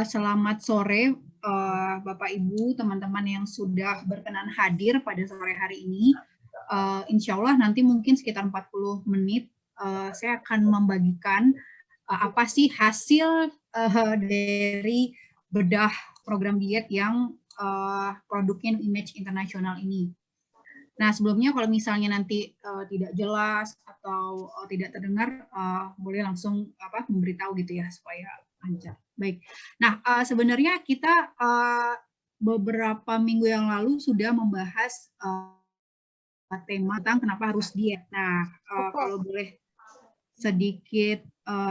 Selamat sore Bapak Ibu, teman-teman yang sudah berkenan hadir pada sore hari ini. Insya Allah nanti mungkin sekitar 40 menit saya akan membagikan apa sih hasil dari bedah program diet yang produknya Image Internasional ini. Nah, sebelumnya kalau misalnya nanti tidak jelas atau tidak terdengar, boleh langsung memberitahu gitu ya supaya lancar. Baik. Nah, sebenarnya kita beberapa minggu yang lalu sudah membahas tema tentang kenapa harus diet. Nah, kalau boleh sedikit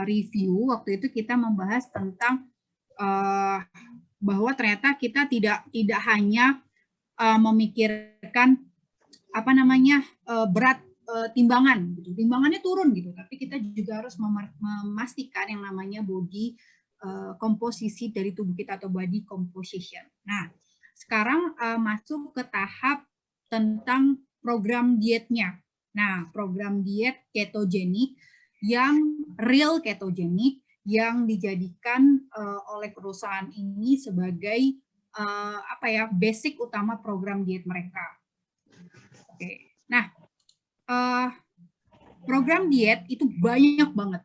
review, waktu itu kita membahas tentang bahwa ternyata kita tidak hanya memikirkan berat timbangan gitu. Timbangannya turun gitu, tapi kita juga harus memastikan yang namanya body komposisi dari tubuh kita atau body composition. Nah, sekarang masuk ke tahap tentang program dietnya. Nah, program diet ketogenik yang real ketogenik yang dijadikan oleh perusahaan ini sebagai basic utama program diet mereka. Oke. Nah, program diet itu banyak banget,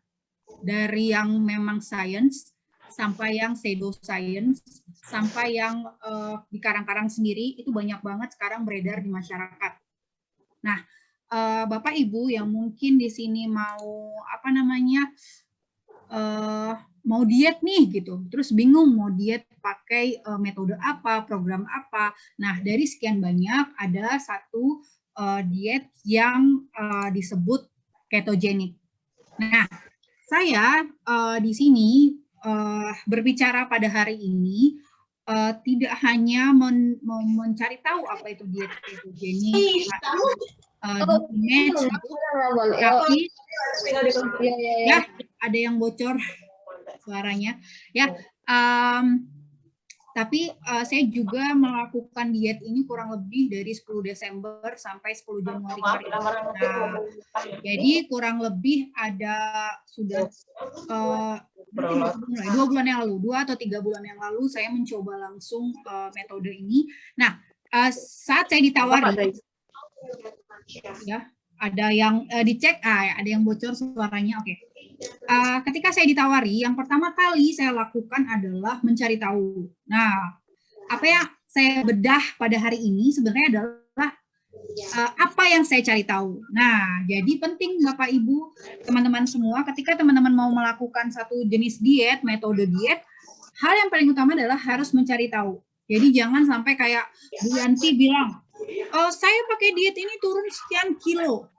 dari yang memang science sampai yang pseudo science sampai yang di karang-karang sendiri, itu banyak banget sekarang beredar di masyarakat. Nah, Bapak Ibu yang mungkin di sini mau mau diet nih gitu, terus bingung mau diet pakai metode apa, program apa. Nah, dari sekian banyak ada satu diet yang disebut ketogenik. Nah, saya di sini berbicara pada hari ini tidak hanya mencari tahu apa itu diet ketogenik, tapi ya ada yang bocor suaranya ya. Tapi saya juga melakukan diet ini kurang lebih dari 10 Desember sampai 10 Januari kemarin. Nah, jadi kurang lebih ada sudah 2 bulan yang lalu, 2 atau 3 bulan yang lalu saya mencoba langsung metode ini. Nah, saat saya ditawari, ya ada yang dicek, ada yang bocor suaranya, oke. Ketika saya ditawari, yang pertama kali saya lakukan adalah mencari tahu. Nah, apa yang saya bedah pada hari ini sebenarnya adalah apa yang saya cari tahu. Nah, jadi penting Bapak Ibu, teman-teman semua, ketika teman-teman mau melakukan satu jenis diet, metode diet, hal yang paling utama adalah harus mencari tahu. Jadi jangan sampai kayak Bu Yanti bilang, oh saya pakai diet ini turun sekian kilo,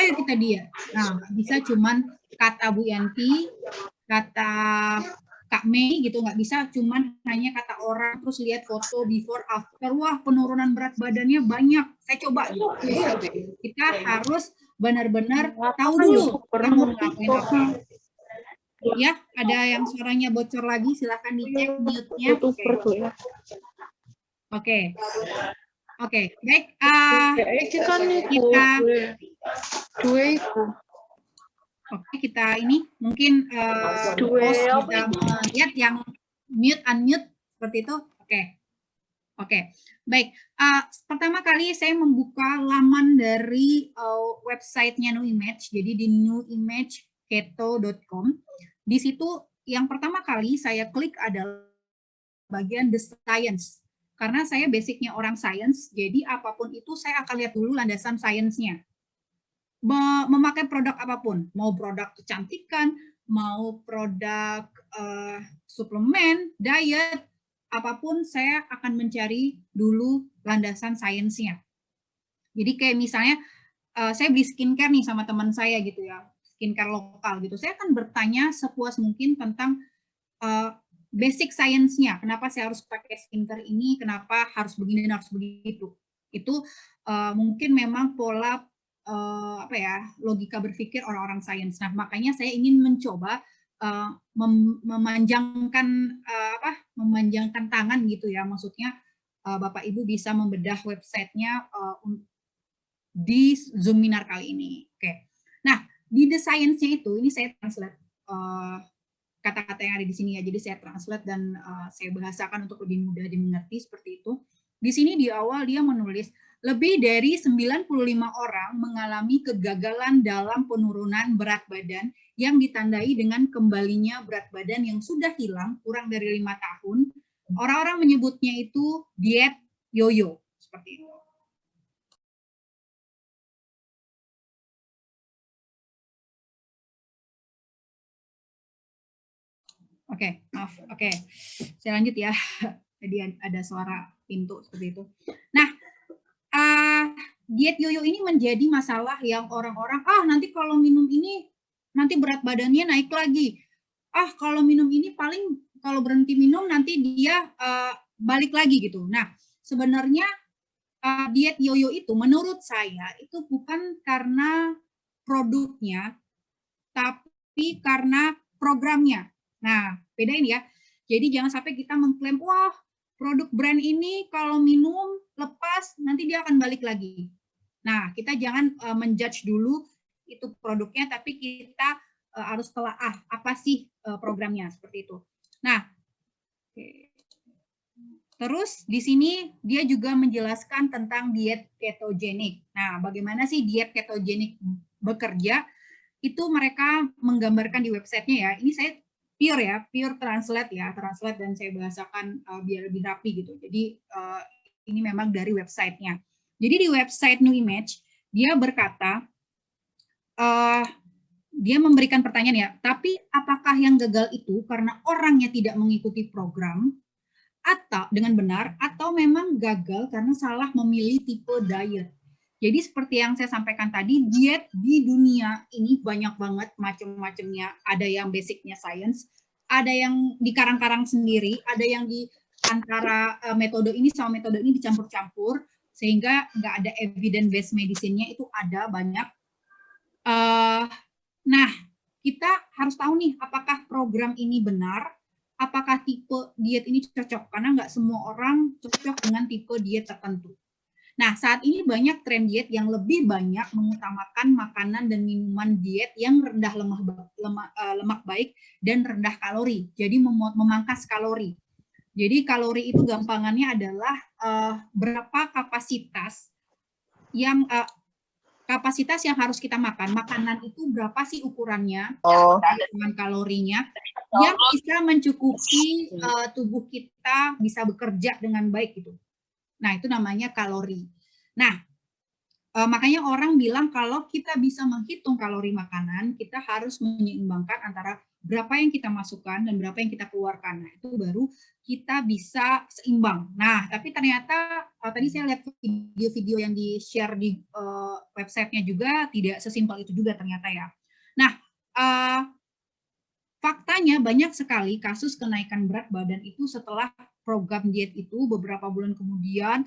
ayo kita diet. Nah, bisa cuman kata Bu Yanti, kata Kak Mei gitu, nggak bisa cuman hanya kata orang terus lihat foto before after, wah penurunan berat badannya banyak, saya coba gitu. Kita harus benar-benar tahu dulu yang mau ngelakuin apa. Ya, ada yang suaranya bocor lagi, silakan dicek mute-nya. Oke. Oke, baik. Kita ini mungkin host bisa melihat yang mute unmute seperti itu. Oke. Baik. Pertama kali saya membuka laman dari websitenya New Image, jadi di newimageketo.com. Di situ yang pertama kali saya klik adalah bagian the science. Karena saya basicnya orang science, jadi apapun itu saya akan lihat dulu landasan science-nya. Memakai produk apapun, mau produk kecantikan, mau produk suplemen, diet, apapun saya akan mencari dulu landasan sainsnya. Jadi kayak misalnya saya beli skincare nih sama teman saya gitu ya, skincare lokal gitu, saya akan bertanya sepuas mungkin tentang basic science-nya, kenapa saya harus pakai skincare ini, kenapa harus begini dan harus begitu. Itu mungkin memang pola logika berpikir orang-orang sains. Nah, makanya saya ingin mencoba memanjangkan tangan gitu ya, maksudnya Bapak Ibu bisa membedah websitenya di Zoominar kali ini. Oke. Nah, di the science-nya itu, ini saya translate kata-kata kata-kata yang ada di sini ya. Jadi saya translate dan saya bahasakan untuk lebih mudah dimengerti seperti itu. Di sini di awal dia menulis lebih dari 95 orang mengalami kegagalan dalam penurunan berat badan yang ditandai dengan kembalinya berat badan yang sudah hilang kurang dari 5 tahun. Orang-orang menyebutnya itu diet yoyo seperti itu. Oke, maaf. Oke, saya lanjut ya. Jadi ada suara pintu seperti itu. Nah, diet yoyo ini menjadi masalah yang orang-orang, nanti kalau minum ini nanti berat badannya naik lagi. Kalau minum ini paling kalau berhenti minum nanti dia balik lagi gitu. Nah, sebenarnya diet yoyo itu menurut saya itu bukan karena produknya, tapi karena programnya. Nah, bedain ya. Jadi jangan sampai kita mengklaim, wah produk brand ini kalau minum lepas nanti dia akan balik lagi. Nah, kita jangan menjudge dulu itu produknya, tapi kita harus telaah apa sih programnya seperti itu. Nah, terus di sini dia juga menjelaskan tentang diet ketogenik. Nah, bagaimana sih diet ketogenik bekerja? Itu mereka menggambarkan di websitenya ya. Ini saya pure translate ya, translate dan saya bahasakan biar lebih rapi gitu. Jadi ini memang dari websitenya. Jadi di website New Image dia berkata, dia memberikan pertanyaan ya, tapi apakah yang gagal itu karena orangnya tidak mengikuti program atau dengan benar, atau memang gagal karena salah memilih tipe diet? Jadi seperti yang saya sampaikan tadi, diet di dunia ini banyak banget macam-macamnya. Ada yang basicnya science, ada yang dikarang-karang sendiri, ada yang di antara metode ini sama metode ini dicampur-campur, sehingga nggak ada evidence-based medicine-nya, itu ada banyak. Nah, kita harus tahu nih, apakah program ini benar, apakah tipe diet ini cocok, karena nggak semua orang cocok dengan tipe diet tertentu. Nah, saat ini banyak tren diet yang lebih banyak mengutamakan makanan dan minuman diet yang rendah lemak baik dan rendah kalori. Jadi memangkas kalori. Jadi kalori itu gampangannya adalah berapa kapasitas yang harus kita makan. Makanan itu berapa sih ukurannya, dengan kalorinya, yang bisa mencukupi tubuh kita bisa bekerja dengan baik gitu. Nah, itu namanya kalori. Nah, makanya orang bilang kalau kita bisa menghitung kalori makanan, kita harus menyeimbangkan antara berapa yang kita masukkan dan berapa yang kita keluarkan. Nah, itu baru kita bisa seimbang. Nah, tapi ternyata tadi saya lihat video-video yang di-share di websitenya juga tidak sesimpel itu juga ternyata ya. Nah, faktanya banyak sekali kasus kenaikan berat badan itu setelah program diet itu beberapa bulan kemudian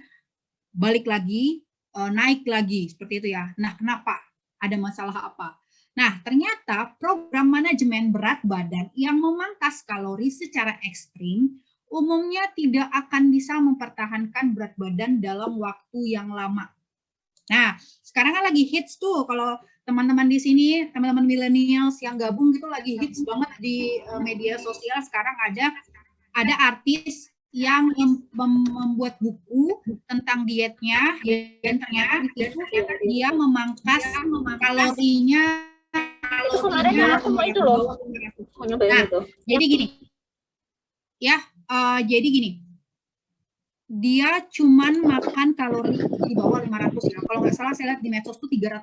balik lagi, naik lagi, seperti itu ya. Nah, kenapa? Ada masalah apa? Nah, ternyata program manajemen berat badan yang memangkas kalori secara ekstrim umumnya tidak akan bisa mempertahankan berat badan dalam waktu yang lama. Nah, sekarang kan lagi hits tuh, kalau teman-teman di sini, teman-teman millennials yang gabung gitu lagi hits banget di media sosial. Sekarang ada artis yang membuat buku tentang dietnya, dan ternyata di situ dia memangkas kalorinya. Itu kemarin semua itu loh. Nah, jadi gini, ya, jadi gini, dia cuman makan kalori di bawah 500 ya. Kalau nggak salah saya lihat di medsos tuh 300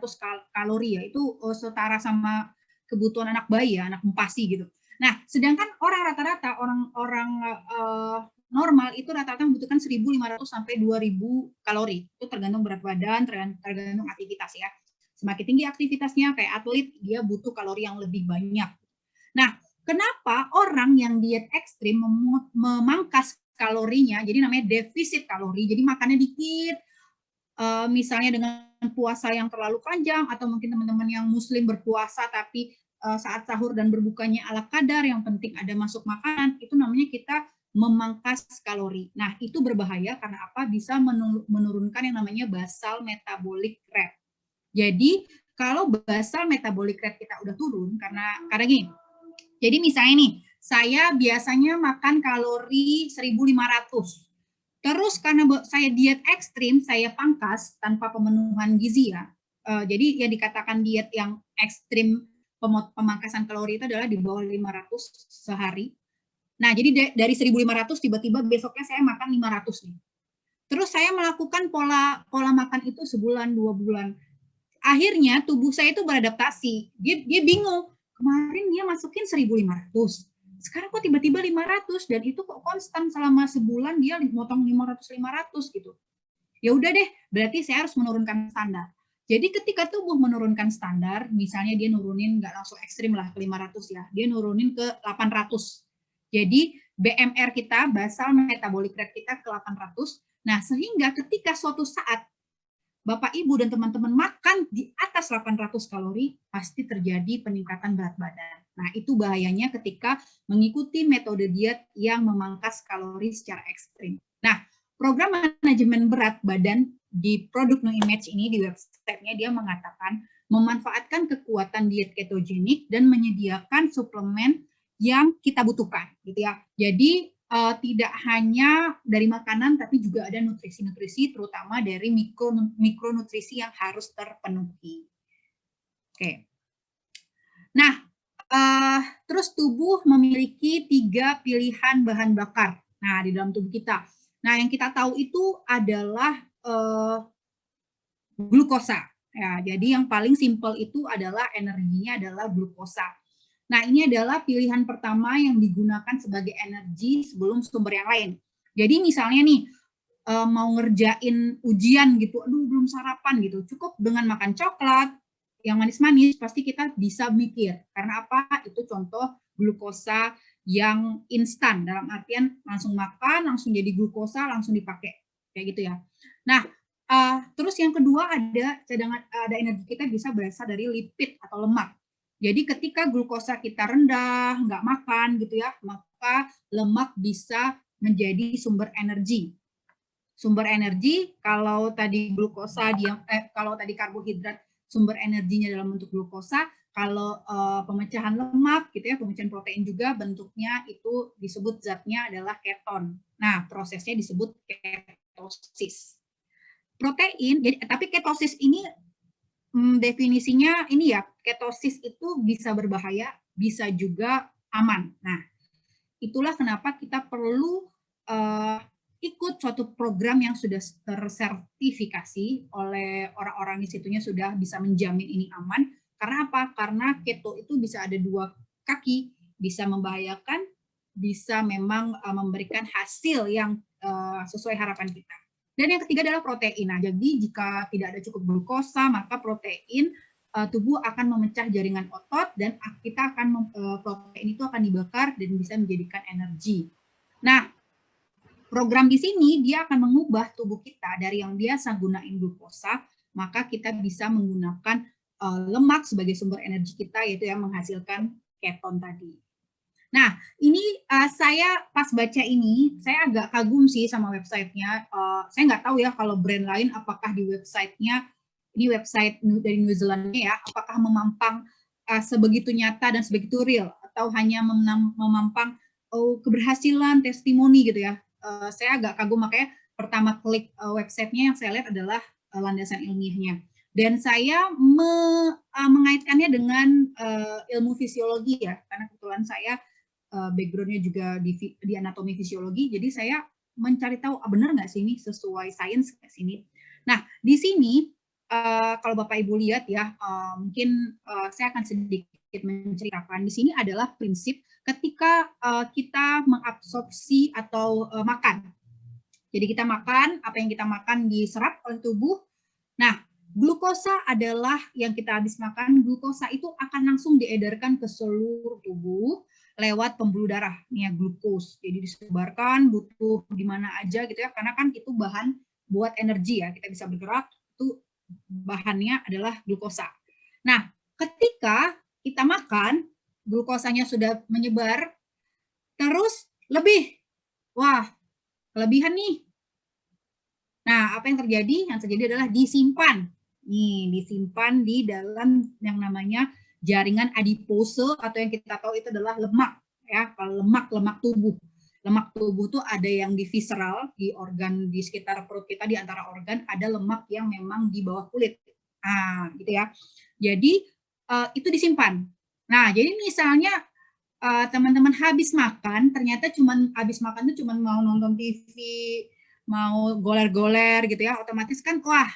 kalori ya. Itu setara sama kebutuhan anak bayi ya, anak empasi gitu. Nah, sedangkan orang rata-rata, orang normal itu rata-rata membutuhkan 1.500 sampai 2.000 kalori. Itu tergantung berat badan, tergantung aktivitas ya. Semakin tinggi aktivitasnya, kayak atlet, dia butuh kalori yang lebih banyak. Nah, kenapa orang yang diet ekstrim memangkas kalorinya, jadi namanya defisit kalori, jadi makannya dikit, misalnya dengan puasa yang terlalu panjang, atau mungkin teman-teman yang muslim berpuasa tapi saat sahur dan berbukanya ala kadar, yang penting ada masuk makanan, itu namanya kita memangkas kalori. Nah, itu berbahaya karena apa? Bisa menurunkan yang namanya basal metabolic rate. Jadi, kalau basal metabolic rate kita udah turun, karena gini, jadi misalnya nih, saya biasanya makan kalori 1.500. Terus karena saya diet ekstrim, saya pangkas tanpa pemenuhan gizi ya. Jadi yang dikatakan diet yang ekstrim pemangkasan kalori itu adalah di bawah 500 sehari. Nah, jadi dari 1.500 tiba-tiba besoknya saya makan 500 nih. Terus saya melakukan pola makan itu sebulan, 2 bulan. Akhirnya tubuh saya itu beradaptasi. Dia bingung. Kemarin dia masukin 1.500. Sekarang kok tiba-tiba 500 dan itu kok konstan selama sebulan dia motong 500 gitu. Ya udah deh, berarti saya harus menurunkan standar. Jadi ketika tubuh menurunkan standar, misalnya dia nurunin nggak langsung ekstrim lah ke 500 ya, dia nurunin ke 800. Jadi BMR kita, basal metabolic rate kita ke 800. Nah, sehingga ketika suatu saat Bapak, Ibu, dan teman-teman makan di atas 800 kalori, pasti terjadi peningkatan berat badan. Nah, itu bahayanya ketika mengikuti metode diet yang memangkas kalori secara ekstrim. Nah, program manajemen berat badan di produk No Image ini, di website-nya, dia mengatakan memanfaatkan kekuatan diet ketogenik dan menyediakan suplemen yang kita butuhkan, gitu ya. Jadi, tidak hanya dari makanan, tapi juga ada nutrisi-nutrisi, terutama dari mikronutrisi yang harus terpenuhi. Oke. Nah, terus tubuh memiliki 3 pilihan bahan bakar. Nah, di dalam tubuh kita. Nah, yang kita tahu itu adalah glukosa. Ya, jadi yang paling simpel itu adalah energinya adalah glukosa. Nah, ini adalah pilihan pertama yang digunakan sebagai energi sebelum sumber yang lain. Jadi misalnya nih, mau ngerjain ujian gitu, aduh belum sarapan gitu, cukup dengan makan coklat, yang manis-manis, pasti kita bisa mikir. Karena apa? Itu contoh glukosa yang instan, dalam artian langsung makan, langsung jadi glukosa, langsung dipakai. Kayak gitu ya. Nah, terus yang kedua ada energi kita bisa berasal dari lipid atau lemak. Jadi ketika glukosa kita rendah, nggak makan gitu ya, maka lemak bisa menjadi sumber energi. Sumber energi, kalau tadi glukosa kalau tadi karbohidrat sumber energinya dalam bentuk glukosa, kalau pemecahan lemak gitu ya, pemecahan protein juga bentuknya itu disebut zatnya adalah keton. Nah, prosesnya disebut ketosis. Protein, tapi ketosis ini definisinya ini ya, ketosis itu bisa berbahaya, bisa juga aman. Nah, itulah kenapa kita perlu ikut suatu program yang sudah tersertifikasi oleh orang-orang di situnya sudah bisa menjamin ini aman. Karena apa? Karena keto itu bisa ada 2 kaki, bisa membahayakan, bisa memang memberikan hasil yang sesuai harapan kita. Dan yang ketiga adalah protein. Nah, jadi jika tidak ada cukup glukosa, maka protein tubuh akan memecah jaringan otot dan kita akan protein itu akan dibakar dan bisa menjadikan energi. Nah, program di sini dia akan mengubah tubuh kita dari yang biasa gunain glukosa, maka kita bisa menggunakan lemak sebagai sumber energi kita, yaitu yang menghasilkan keton tadi. Nah, ini saya pas baca ini, saya agak kagum sih sama websitenya. Saya nggak tahu ya kalau brand lain apakah di websitenya, ini website dari New Zealand-nya ya, apakah memampang sebegitu nyata dan sebegitu real, atau hanya memampang keberhasilan, testimoni gitu ya. Saya agak kagum, makanya pertama klik websitenya yang saya lihat adalah landasan ilmiahnya. Dan saya mengaitkannya dengan ilmu fisiologi ya, karena kebetulan saya background-nya juga di anatomi fisiologi, jadi saya mencari tahu benar nggak sih ini sesuai sains nggak sih ini. Nah, di sini kalau Bapak Ibu lihat ya, mungkin saya akan sedikit menceritakan. Di sini adalah prinsip ketika kita mengabsorpsi atau makan. Jadi kita makan, apa yang kita makan diserap oleh tubuh. Nah, glukosa adalah yang kita habis makan, glukosa itu akan langsung diedarkan ke seluruh tubuh lewat pembuluh darah, nih ya, glukos. Jadi disebarkan, butuh di mana aja gitu ya, karena kan itu bahan buat energi ya, kita bisa bergerak, itu bahannya adalah glukosa. Nah, ketika kita makan, glukosanya sudah menyebar, terus lebih. Wah, kelebihan nih. Nah, apa yang terjadi? Yang terjadi adalah disimpan. Nih, disimpan di dalam yang namanya jaringan adipose atau yang kita tahu itu adalah lemak. ya. Kalau lemak tubuh. Lemak tubuh tuh ada yang di visceral, di organ di sekitar perut kita, di antara organ, ada lemak yang memang di bawah kulit. Nah, gitu ya. Jadi itu disimpan. Nah, jadi misalnya teman-teman habis makan, ternyata habis makan tuh cuman mau nonton TV, mau goler-goler gitu ya, otomatis kan wah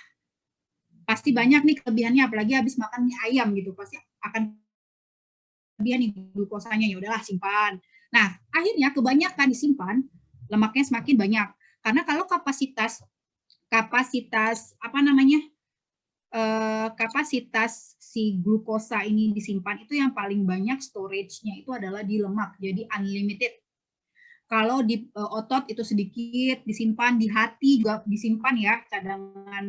pasti banyak nih kelebihannya, apalagi habis makan mie ayam gitu, pasti akan kelebihan nih glukosanya, ya udahlah simpan. Nah, akhirnya kebanyakan disimpan, lemaknya semakin banyak. Karena kalau kapasitas apa namanya? Kapasitas si glukosa ini disimpan itu yang paling banyak storage-nya itu adalah di lemak, jadi unlimited. Kalau di otot itu sedikit disimpan, di hati juga disimpan ya cadangan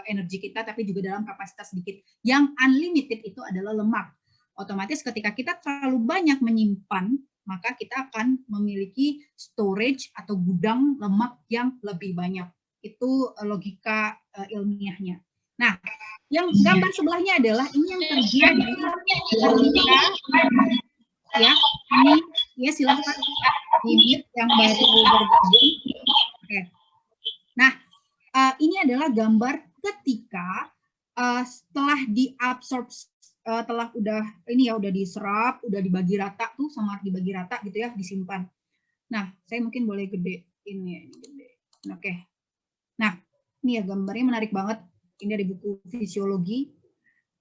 energi kita, tapi juga dalam kapasitas sedikit. Yang unlimited itu adalah lemak. Otomatis ketika kita terlalu banyak menyimpan, maka kita akan memiliki storage atau gudang lemak yang lebih banyak. Itu logika ilmiahnya. Nah, yang gambar sebelahnya adalah ini yang terjadi ketika ya ini ya silahkan limit yang baru bergabung. Oke. Nah, ini adalah gambar ketika setelah diabsorb, telah udah diserap, udah dibagi rata tuh, sama dibagi rata gitu ya, disimpan. Nah, saya mungkin boleh gede ini gede. Oke. Nah, ini ya gambarnya menarik banget. Ini dari buku fisiologi.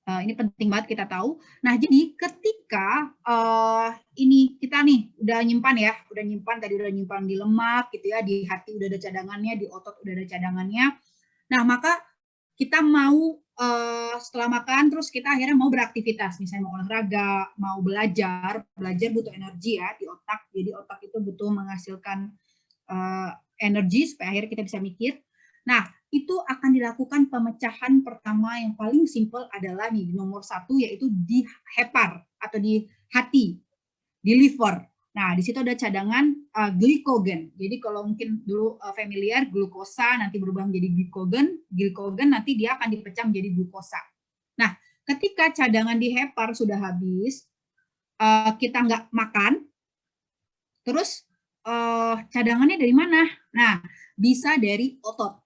Ini penting banget kita tahu. Nah, jadi ketika ini kita nih udah nyimpan ya, tadi udah nyimpan di lemak gitu ya, di hati udah ada cadangannya, di otot udah ada cadangannya. Nah, maka kita mau setelah makan terus kita akhirnya mau beraktivitas, misalnya mau olahraga, mau belajar butuh energi ya di otak. Jadi otak itu butuh menghasilkan energi supaya akhirnya kita bisa mikir. Nah, itu akan dilakukan pemecahan pertama yang paling simpel adalah nih nomor 1, yaitu di hepar atau di hati, di liver. Nah, di situ ada cadangan glikogen. Jadi kalau mungkin dulu familiar, glukosa nanti berubah menjadi glikogen nanti dia akan dipecah menjadi glukosa. Nah, ketika cadangan di hepar sudah habis, kita nggak makan, terus cadangannya dari mana? Nah, bisa dari otot.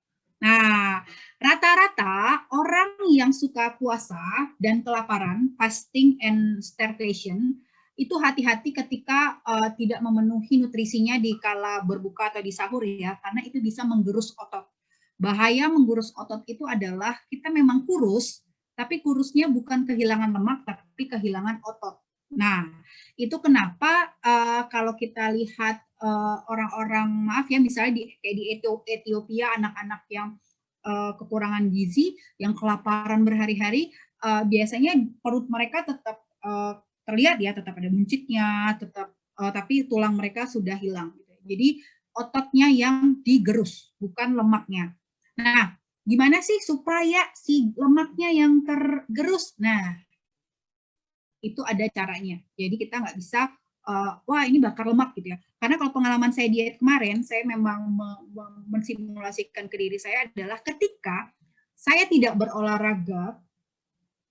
Nah, rata-rata orang yang suka puasa dan kelaparan, fasting and starvation, itu hati-hati ketika tidak memenuhi nutrisinya di kala berbuka atau di sahur ya, karena itu bisa menggerus otot. Bahaya menggerus otot itu adalah kita memang kurus, tapi kurusnya bukan kehilangan lemak, tapi kehilangan otot. Nah, itu kenapa kalau kita lihat orang-orang maaf ya, misalnya di Ethiopia, anak-anak yang kekurangan gizi, yang kelaparan berhari-hari, biasanya perut mereka tetap terlihat ya, tetap ada buncitnya, tapi tulang mereka sudah hilang. Jadi ototnya yang digerus, bukan lemaknya. Nah, gimana sih supaya si lemaknya yang tergerus? Nah, itu ada caranya. Jadi kita nggak bisa wah ini bakar lemak gitu ya. Karena kalau pengalaman saya diet kemarin, saya memang mensimulasikan ke diri saya adalah ketika saya tidak berolahraga,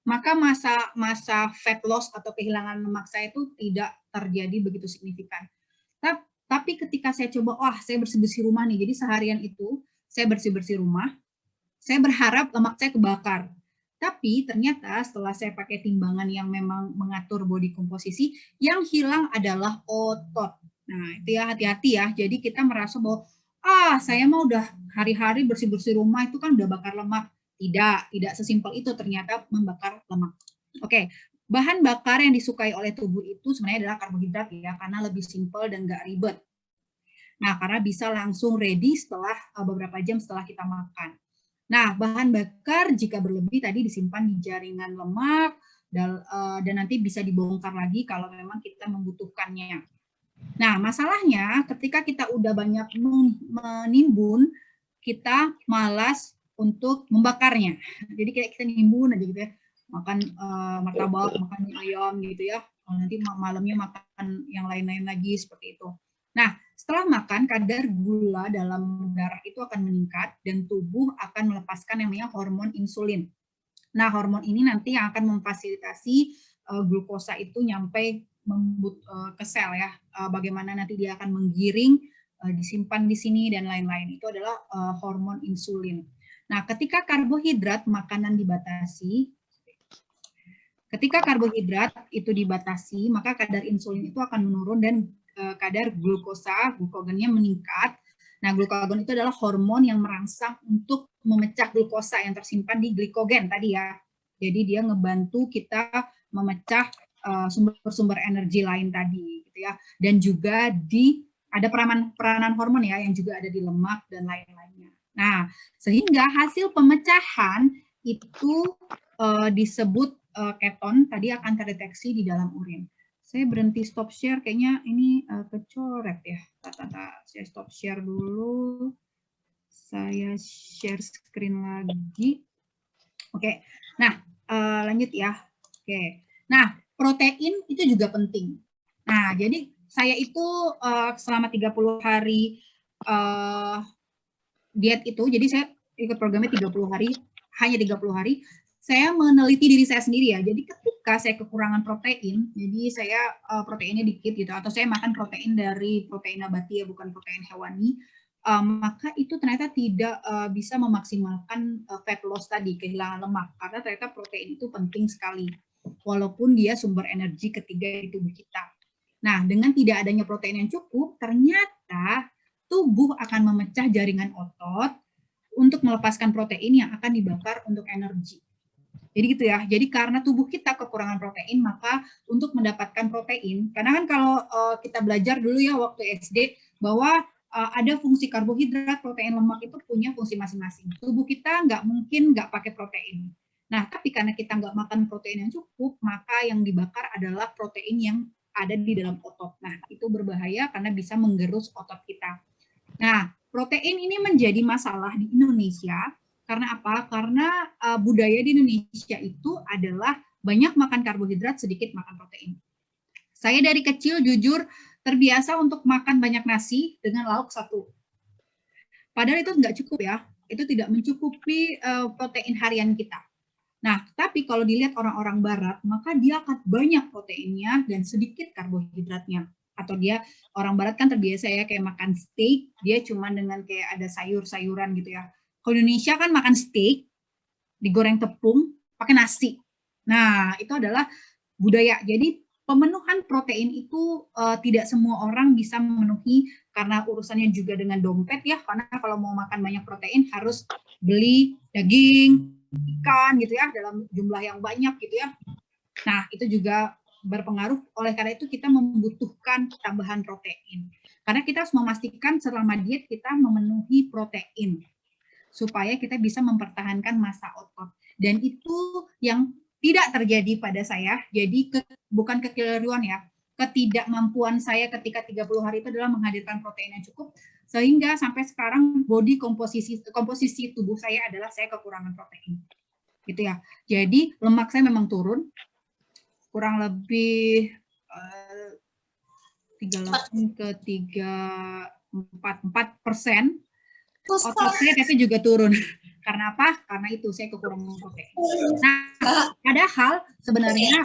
maka masa fat loss atau kehilangan lemak saya itu tidak terjadi begitu signifikan. Tapi ketika saya coba, wah saya bersih-bersih rumah nih, jadi seharian itu saya bersih-bersih rumah, saya berharap lemak saya kebakar. Tapi ternyata setelah saya pakai timbangan yang memang mengatur body komposisi, yang hilang adalah otot. Nah, itu ya hati-hati ya. Jadi kita merasa bahwa, saya mau udah hari-hari bersih-bersih rumah itu kan udah bakar lemak. Tidak sesimpel itu ternyata membakar lemak. Oke, bahan bakar yang disukai oleh tubuh itu sebenarnya adalah karbohidrat ya, karena lebih simpel dan nggak ribet. Nah, karena bisa langsung ready setelah beberapa jam setelah kita makan. Nah, bahan bakar jika berlebih tadi disimpan di jaringan lemak dan nanti bisa dibongkar lagi kalau memang kita membutuhkannya. Nah, masalahnya ketika kita udah banyak menimbun, kita malas untuk membakarnya. Jadi kayak kita nimbun aja gitu ya, makan martabak, makan mie ayam gitu ya. Nanti malamnya makan yang lain-lain lagi seperti itu. Nah, setelah makan, kadar gula dalam darah itu akan meningkat dan tubuh akan melepaskan yang namanya hormon insulin. Nah, hormon ini nanti yang akan memfasilitasi glukosa itu nyampe ke sel ya, bagaimana nanti dia akan menggiring, disimpan di sini dan lain-lain. Itu adalah hormon insulin. Nah, ketika karbohidrat makanan dibatasi, ketika karbohidrat itu dibatasi, maka kadar insulin itu akan menurun dan kadar glukogennya meningkat. Nah, glukagon itu adalah hormon yang merangsang untuk memecah glukosa yang tersimpan di glikogen tadi ya. Jadi dia ngebantu kita memecah sumber-sumber energi lain tadi, gitu ya. Dan juga ada peranan hormon ya yang juga ada di lemak dan lain-lainnya. Nah, sehingga hasil pemecahan itu disebut keton tadi akan terdeteksi di dalam urin. Saya berhenti stop share, kayaknya ini kecoret ya. Saya stop share dulu. Saya share screen lagi. Oke, nah lanjut ya. Oke, nah protein itu juga penting. Nah, jadi saya itu selama 30 hari diet itu, jadi saya ikut programnya 30 hari, hanya 30 hari, saya meneliti diri saya sendiri ya. Jadi ketika saya kekurangan protein, jadi saya proteinnya dikit gitu, atau saya makan protein dari protein nabati ya, bukan protein hewani, maka itu ternyata tidak bisa memaksimalkan fat loss tadi, kehilangan lemak, karena ternyata protein itu penting sekali, walaupun dia sumber energi ketiga di tubuh kita. Nah, dengan tidak adanya protein yang cukup, ternyata tubuh akan memecah jaringan otot untuk melepaskan protein yang akan dibakar untuk energi. Jadi gitu ya. Jadi karena tubuh kita kekurangan protein, maka untuk mendapatkan protein, karena kan kalau kita belajar dulu ya waktu SD bahwa ada fungsi karbohidrat, protein, lemak itu punya fungsi masing-masing. Tubuh kita nggak mungkin nggak pakai protein. Nah, tapi karena kita nggak makan protein yang cukup, maka yang dibakar adalah protein yang ada di dalam otot. Nah, itu berbahaya karena bisa menggerus otot kita. Nah, protein ini menjadi masalah di Indonesia. Karena apa? Karena budaya di Indonesia itu adalah banyak makan karbohidrat, sedikit makan protein. Saya dari kecil jujur terbiasa untuk makan banyak nasi dengan lauk satu. Padahal itu nggak cukup ya. Itu tidak mencukupi protein harian kita. Nah, tapi kalau dilihat orang-orang barat, maka dia akan banyak proteinnya dan sedikit karbohidratnya. Atau dia, orang barat kan terbiasa ya kayak makan steak, dia cuma dengan kayak ada sayur-sayuran gitu ya. Kalau Indonesia kan makan steak, digoreng tepung, pakai nasi. Nah, itu adalah budaya. Jadi pemenuhan protein itu tidak semua orang bisa memenuhi karena urusannya juga dengan dompet ya. Karena kalau mau makan banyak protein harus beli daging, ikan gitu ya dalam jumlah yang banyak gitu ya. Nah, itu juga berpengaruh. Oleh karena itu kita membutuhkan tambahan protein. Karena kita harus memastikan selama diet kita memenuhi protein supaya kita bisa mempertahankan massa otot. Dan itu yang tidak terjadi pada saya. Jadi bukan kekeliruan ya. Ketidakmampuan saya ketika 30 hari itu adalah menghadirkan protein yang cukup sehingga sampai sekarang body komposisi tubuh saya adalah saya kekurangan protein. Gitu ya. Jadi lemak saya memang turun kurang lebih 38 ke 4%. Otot saya tapi juga turun. Karena apa? Karena itu saya kekurangan protein. Nah, padahal sebenarnya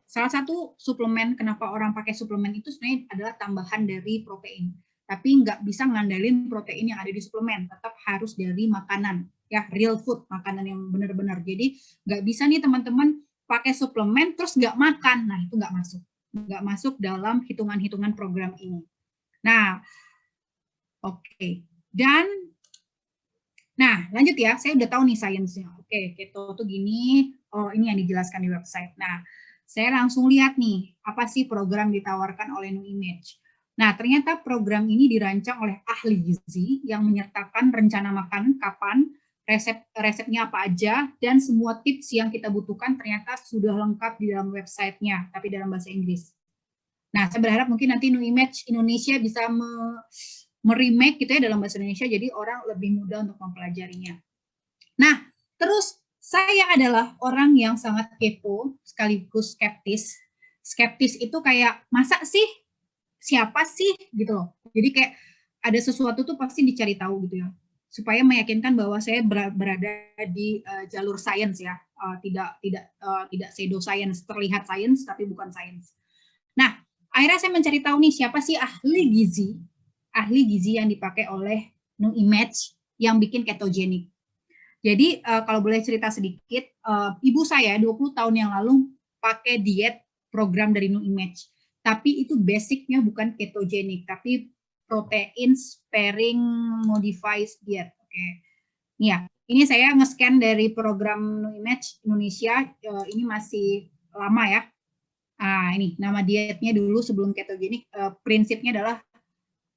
salah satu suplemen kenapa orang pakai suplemen itu sebenarnya adalah tambahan dari protein. Tapi nggak bisa ngandelin protein yang ada di suplemen. Tetap harus dari makanan. Ya, real food. Makanan yang benar-benar. Jadi nggak bisa nih teman-teman pakai suplemen terus nggak makan. Nah, itu nggak masuk. Nggak masuk dalam hitungan-hitungan program ini. Nah, oke, dan nah lanjut ya, saya udah tahu nih sainsnya. Oke, keto tuh gini, oh ini yang dijelaskan di website. Nah, saya langsung lihat nih, apa sih program ditawarkan oleh New Image. Nah, ternyata program ini dirancang oleh ahli gizi yang menyertakan rencana makan, kapan, resepnya apa aja, dan semua tips yang kita butuhkan ternyata sudah lengkap di dalam websitenya, tapi dalam bahasa Inggris. Nah, saya berharap mungkin nanti New Image Indonesia bisa meremake gitu ya dalam bahasa Indonesia, jadi orang lebih mudah untuk mempelajarinya. Nah, terus saya adalah orang yang sangat kepo sekaligus skeptis. Skeptis itu kayak masa sih, siapa sih gitu loh. Jadi kayak ada sesuatu tuh pasti dicari tahu gitu ya, supaya meyakinkan bahwa saya berada di jalur sains ya, tidak pseudoscience, terlihat sains tapi bukan sains. Nah, akhirnya saya mencari tahu nih siapa sih ahli gizi yang dipakai oleh New Image yang bikin ketogenik. Jadi kalau boleh cerita sedikit, ibu saya 20 tahun yang lalu pakai diet program dari New Image. Tapi itu basicnya bukan ketogenik, tapi protein sparing modified diet. Oke. Nih ya, ini saya nge-scan dari program New Image Indonesia, ini masih lama ya. Nah, ini nama dietnya dulu sebelum ketogenik, prinsipnya adalah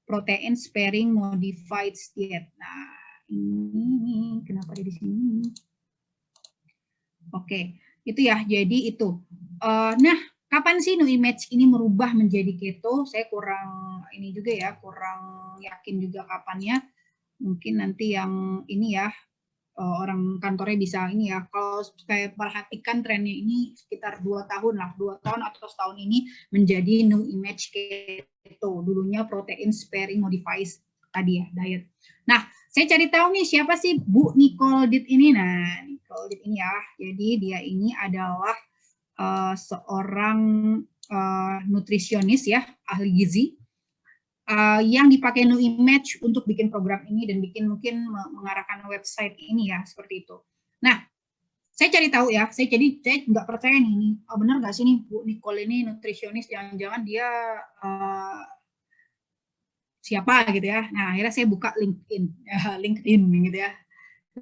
protein sparing modified diet. Nah, ini kenapa ada di sini? Oke, itu ya. Jadi itu. Nah, kapan sih New Image ini merubah menjadi keto? Saya kurang ini juga ya, kurang yakin juga kapannya. Mungkin nanti yang ini ya, orang kantornya bisa ini ya. Kalau saya perhatikan trennya ini sekitar 2 tahun lah, 2 tahun atau setahun ini menjadi New Image keto. Dulunya protein sparing modified tadi ya, diet. Nah, saya cari tahu nih siapa sih Bu Nicole Dit ini. Nah, Nicole Dit ini ya. Jadi dia ini adalah seorang nutrisionis ya, ahli gizi yang dipakai New Image untuk bikin program ini dan bikin mungkin mengarahkan website ini ya, seperti itu. Nah, saya cari tahu ya, saya nggak percaya nih, benar nggak sih nih Bu Nicole ini nutrisionis, jangan-jangan dia siapa gitu ya. Nah, akhirnya saya buka LinkedIn gitu ya.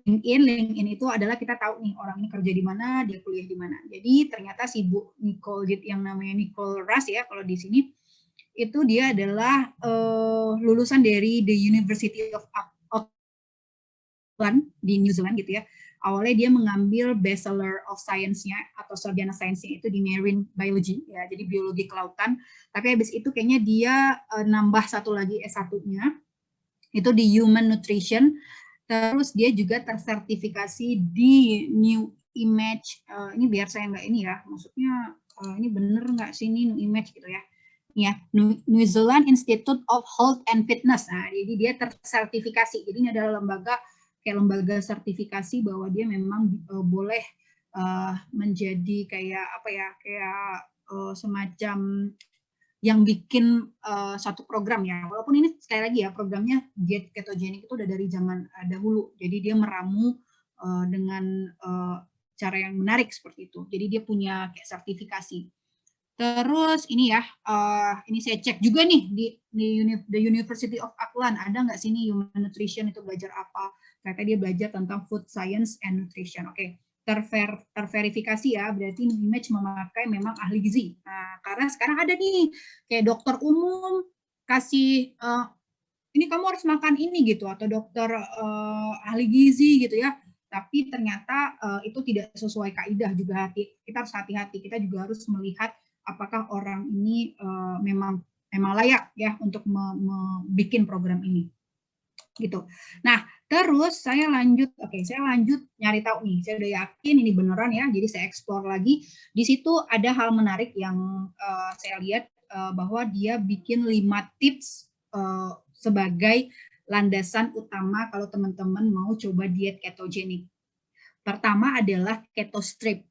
LinkedIn itu adalah kita tahu nih orang ini kerja di mana, dia kuliah di mana. Jadi ternyata si Bu Nicole Dit yang namanya Nicole Ras ya, kalau di sini itu dia adalah lulusan dari the University of Auckland di New Zealand gitu ya. Awalnya dia mengambil Bachelor of Science-nya atau sarjana sainsnya itu di Marine Biology ya, jadi biologi kelautan. Tapi habis itu kayaknya dia nambah satu lagi S1-nya itu di Human Nutrition. Terus dia juga tersertifikasi di New Image. Ini biar saya nggak ini ya, maksudnya ini bener nggak sih ini New Image gitu ya. Ya, New Zealand Institute of Health and Fitness. Nah, jadi dia tersertifikasi. Jadi ini adalah lembaga sertifikasi bahwa dia memang boleh menjadi kayak apa ya, semacam yang bikin satu program ya. Walaupun ini sekali lagi ya, programnya diet ketogenik itu udah dari zaman dahulu. Jadi dia meramu dengan cara yang menarik seperti itu. Jadi dia punya kayak sertifikasi. Terus ini ya, ini saya cek juga nih di the University of Auckland, ada nggak sih nih Human Nutrition itu belajar apa? Ternyata dia belajar tentang food science and nutrition. Oke, terverifikasi ya, berarti New Image memakai memang ahli gizi. Nah, karena sekarang ada nih kayak dokter umum kasih ini kamu harus makan ini gitu, atau dokter ahli gizi gitu ya. Tapi ternyata itu tidak sesuai kaidah juga. Kita harus hati-hati. Kita juga harus melihat apakah orang ini memang layak ya untuk bikin program ini gitu. Nah, terus saya lanjut nyari tahu nih. Saya udah yakin ini beneran ya. Jadi saya explore lagi. Di situ ada hal menarik yang saya lihat bahwa dia bikin 5 tips sebagai landasan utama kalau teman-teman mau coba diet ketogenik. Pertama adalah keto strip.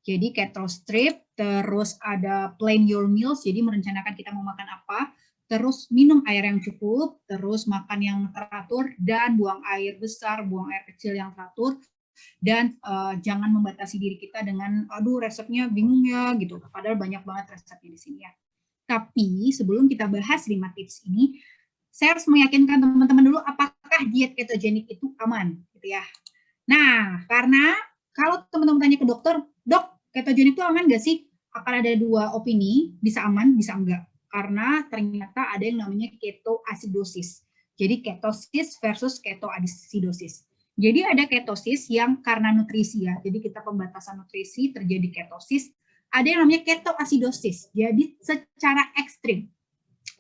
Jadi keto strip, terus ada plan your meals, jadi merencanakan kita mau makan apa, terus minum air yang cukup, terus makan yang teratur, dan buang air besar, buang air kecil yang teratur, dan jangan membatasi diri kita dengan, aduh resepnya bingung ya, gitu. Padahal banyak banget resepnya di sini ya. Tapi sebelum kita bahas 5 tips ini, saya harus meyakinkan teman-teman dulu apakah diet ketogenik itu aman, gitu ya. Nah, karena kalau teman-teman tanya ke dokter, dok, ketogenik itu aman nggak sih? Akan ada 2 opini, bisa aman, bisa enggak. Karena ternyata ada yang namanya ketoasidosis. Jadi ketosis versus ketoasidosis. Jadi ada ketosis yang karena nutrisi ya. Jadi kita pembatasan nutrisi terjadi ketosis. Ada yang namanya ketoasidosis. Jadi secara ekstrim.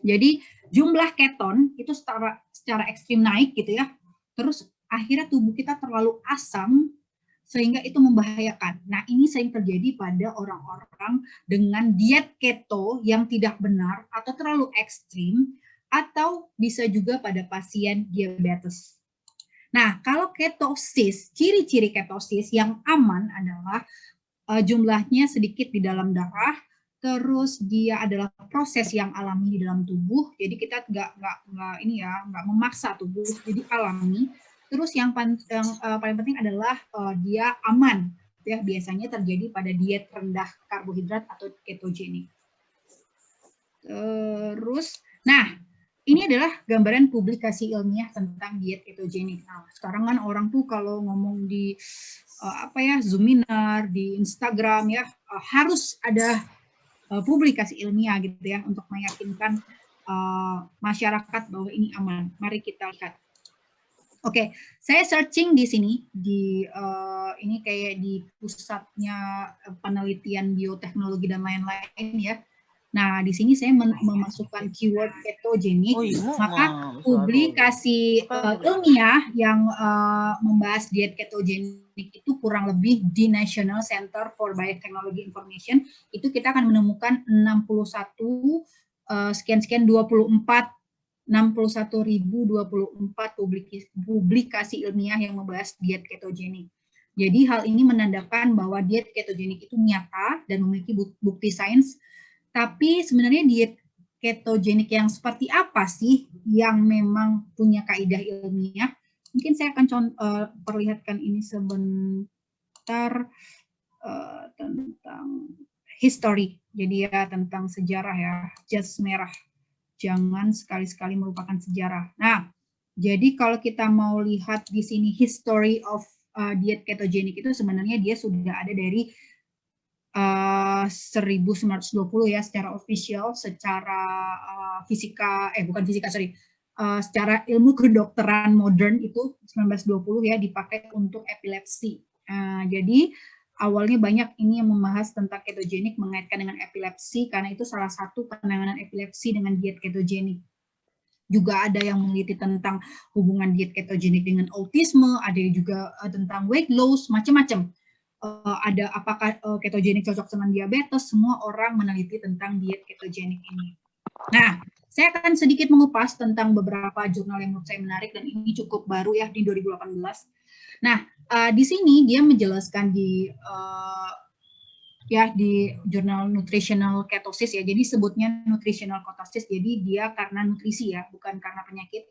Jadi jumlah keton itu secara ekstrim naik gitu ya. Terus akhirnya tubuh kita terlalu asam sehingga itu membahayakan. Nah, ini sering terjadi pada orang-orang dengan diet keto yang tidak benar atau terlalu ekstrim, atau bisa juga pada pasien diabetes. Nah, kalau ketosis, ciri-ciri ketosis yang aman adalah jumlahnya sedikit di dalam darah, terus dia adalah proses yang alami di dalam tubuh, jadi kita nggak memaksa tubuh, jadi alami. Terus yang paling penting adalah dia aman, ya biasanya terjadi pada diet rendah karbohidrat atau ketogenik. Terus, nah ini adalah gambaran publikasi ilmiah tentang diet ketogenik. Nah, sekarang kan orang tuh kalau ngomong di Zoominar, di Instagram ya, harus ada publikasi ilmiah gitu ya untuk meyakinkan masyarakat bahwa ini aman. Mari kita lihat. Oke, saya searching di sini di ini kayak di pusatnya penelitian bioteknologi dan lain-lain ya. Nah, di sini saya memasukkan keyword ketogenik, maka publikasi ilmiah yang membahas diet ketogenik itu kurang lebih di National Center for Biotechnology Information, itu kita akan menemukan 61 sekian 61.024 publikasi ilmiah yang membahas diet ketogenik. Jadi hal ini menandakan bahwa diet ketogenik itu nyata dan memiliki bukti sains. Tapi sebenarnya diet ketogenik yang seperti apa sih yang memang punya kaidah ilmiah? Mungkin saya akan perlihatkan ini sebentar tentang history. Jadi ya tentang sejarah ya, jas merah. Jangan sekali-sekali melupakan sejarah. Nah, jadi kalau kita mau lihat di sini history of diet ketogenik itu sebenarnya dia sudah ada dari 1920 ya secara official, secara secara ilmu kedokteran modern itu 1920 ya dipakai untuk epilepsi. Jadi awalnya banyak ini yang membahas tentang ketogenik mengaitkan dengan epilepsi karena itu salah satu penanganan epilepsi dengan diet ketogenik. Juga ada yang meneliti tentang hubungan diet ketogenik dengan autisme, ada juga tentang weight loss, macam-macam. Ada apakah ketogenik cocok dengan diabetes, semua orang meneliti tentang diet ketogenik ini. Nah, saya akan sedikit mengupas tentang beberapa jurnal yang menurut saya menarik dan ini cukup baru ya di 2018. Nah, di sini dia menjelaskan di jurnal Nutritional Ketosis ya. Jadi sebutnya Nutritional Ketosis. Jadi dia karena nutrisi ya, bukan karena penyakit.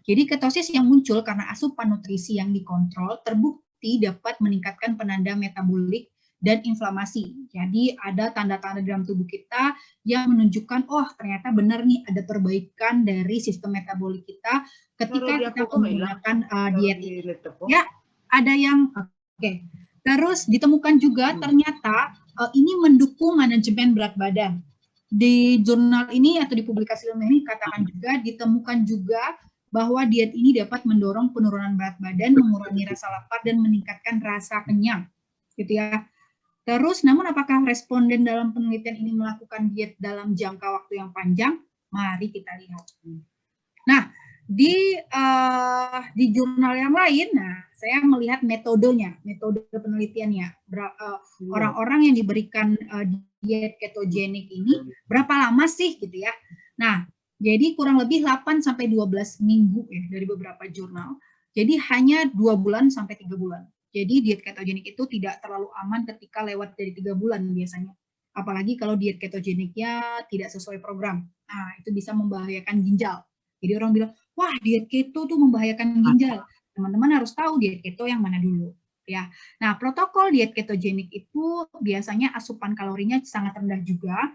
Jadi ketosis yang muncul karena asupan nutrisi yang dikontrol terbukti dapat meningkatkan penanda metabolik dan inflamasi. Jadi ada tanda-tanda dalam tubuh kita yang menunjukkan, oh ternyata benar nih ada perbaikan dari sistem metabolik kita ketika kita menggunakan diet ini. Ya, ada yang oke. Terus ditemukan juga ternyata ini mendukung manajemen berat badan. Di jurnal ini atau di publikasi ilmiah ini katakan juga ditemukan juga bahwa diet ini dapat mendorong penurunan berat badan, mengurangi rasa lapar dan meningkatkan rasa kenyang, gitu ya. Terus, namun apakah responden dalam penelitian ini melakukan diet dalam jangka waktu yang panjang? Mari kita lihat. Nah, di jurnal yang lain, nah saya melihat metodenya, metode penelitiannya. Orang-orang yang diberikan diet ketogenik ini berapa lama sih, gitu ya? Nah, jadi kurang lebih 8 sampai 12 minggu ya dari beberapa jurnal. Jadi hanya 2 bulan sampai 3 bulan. Jadi diet ketogenik itu tidak terlalu aman ketika lewat dari 3 bulan biasanya. Apalagi kalau diet ketogeniknya tidak sesuai program. Nah, itu bisa membahayakan ginjal. Jadi orang bilang, wah diet keto tuh membahayakan ginjal. Teman-teman harus tahu diet keto yang mana dulu. Ya. Nah, protokol diet ketogenik itu biasanya asupan kalorinya sangat rendah juga.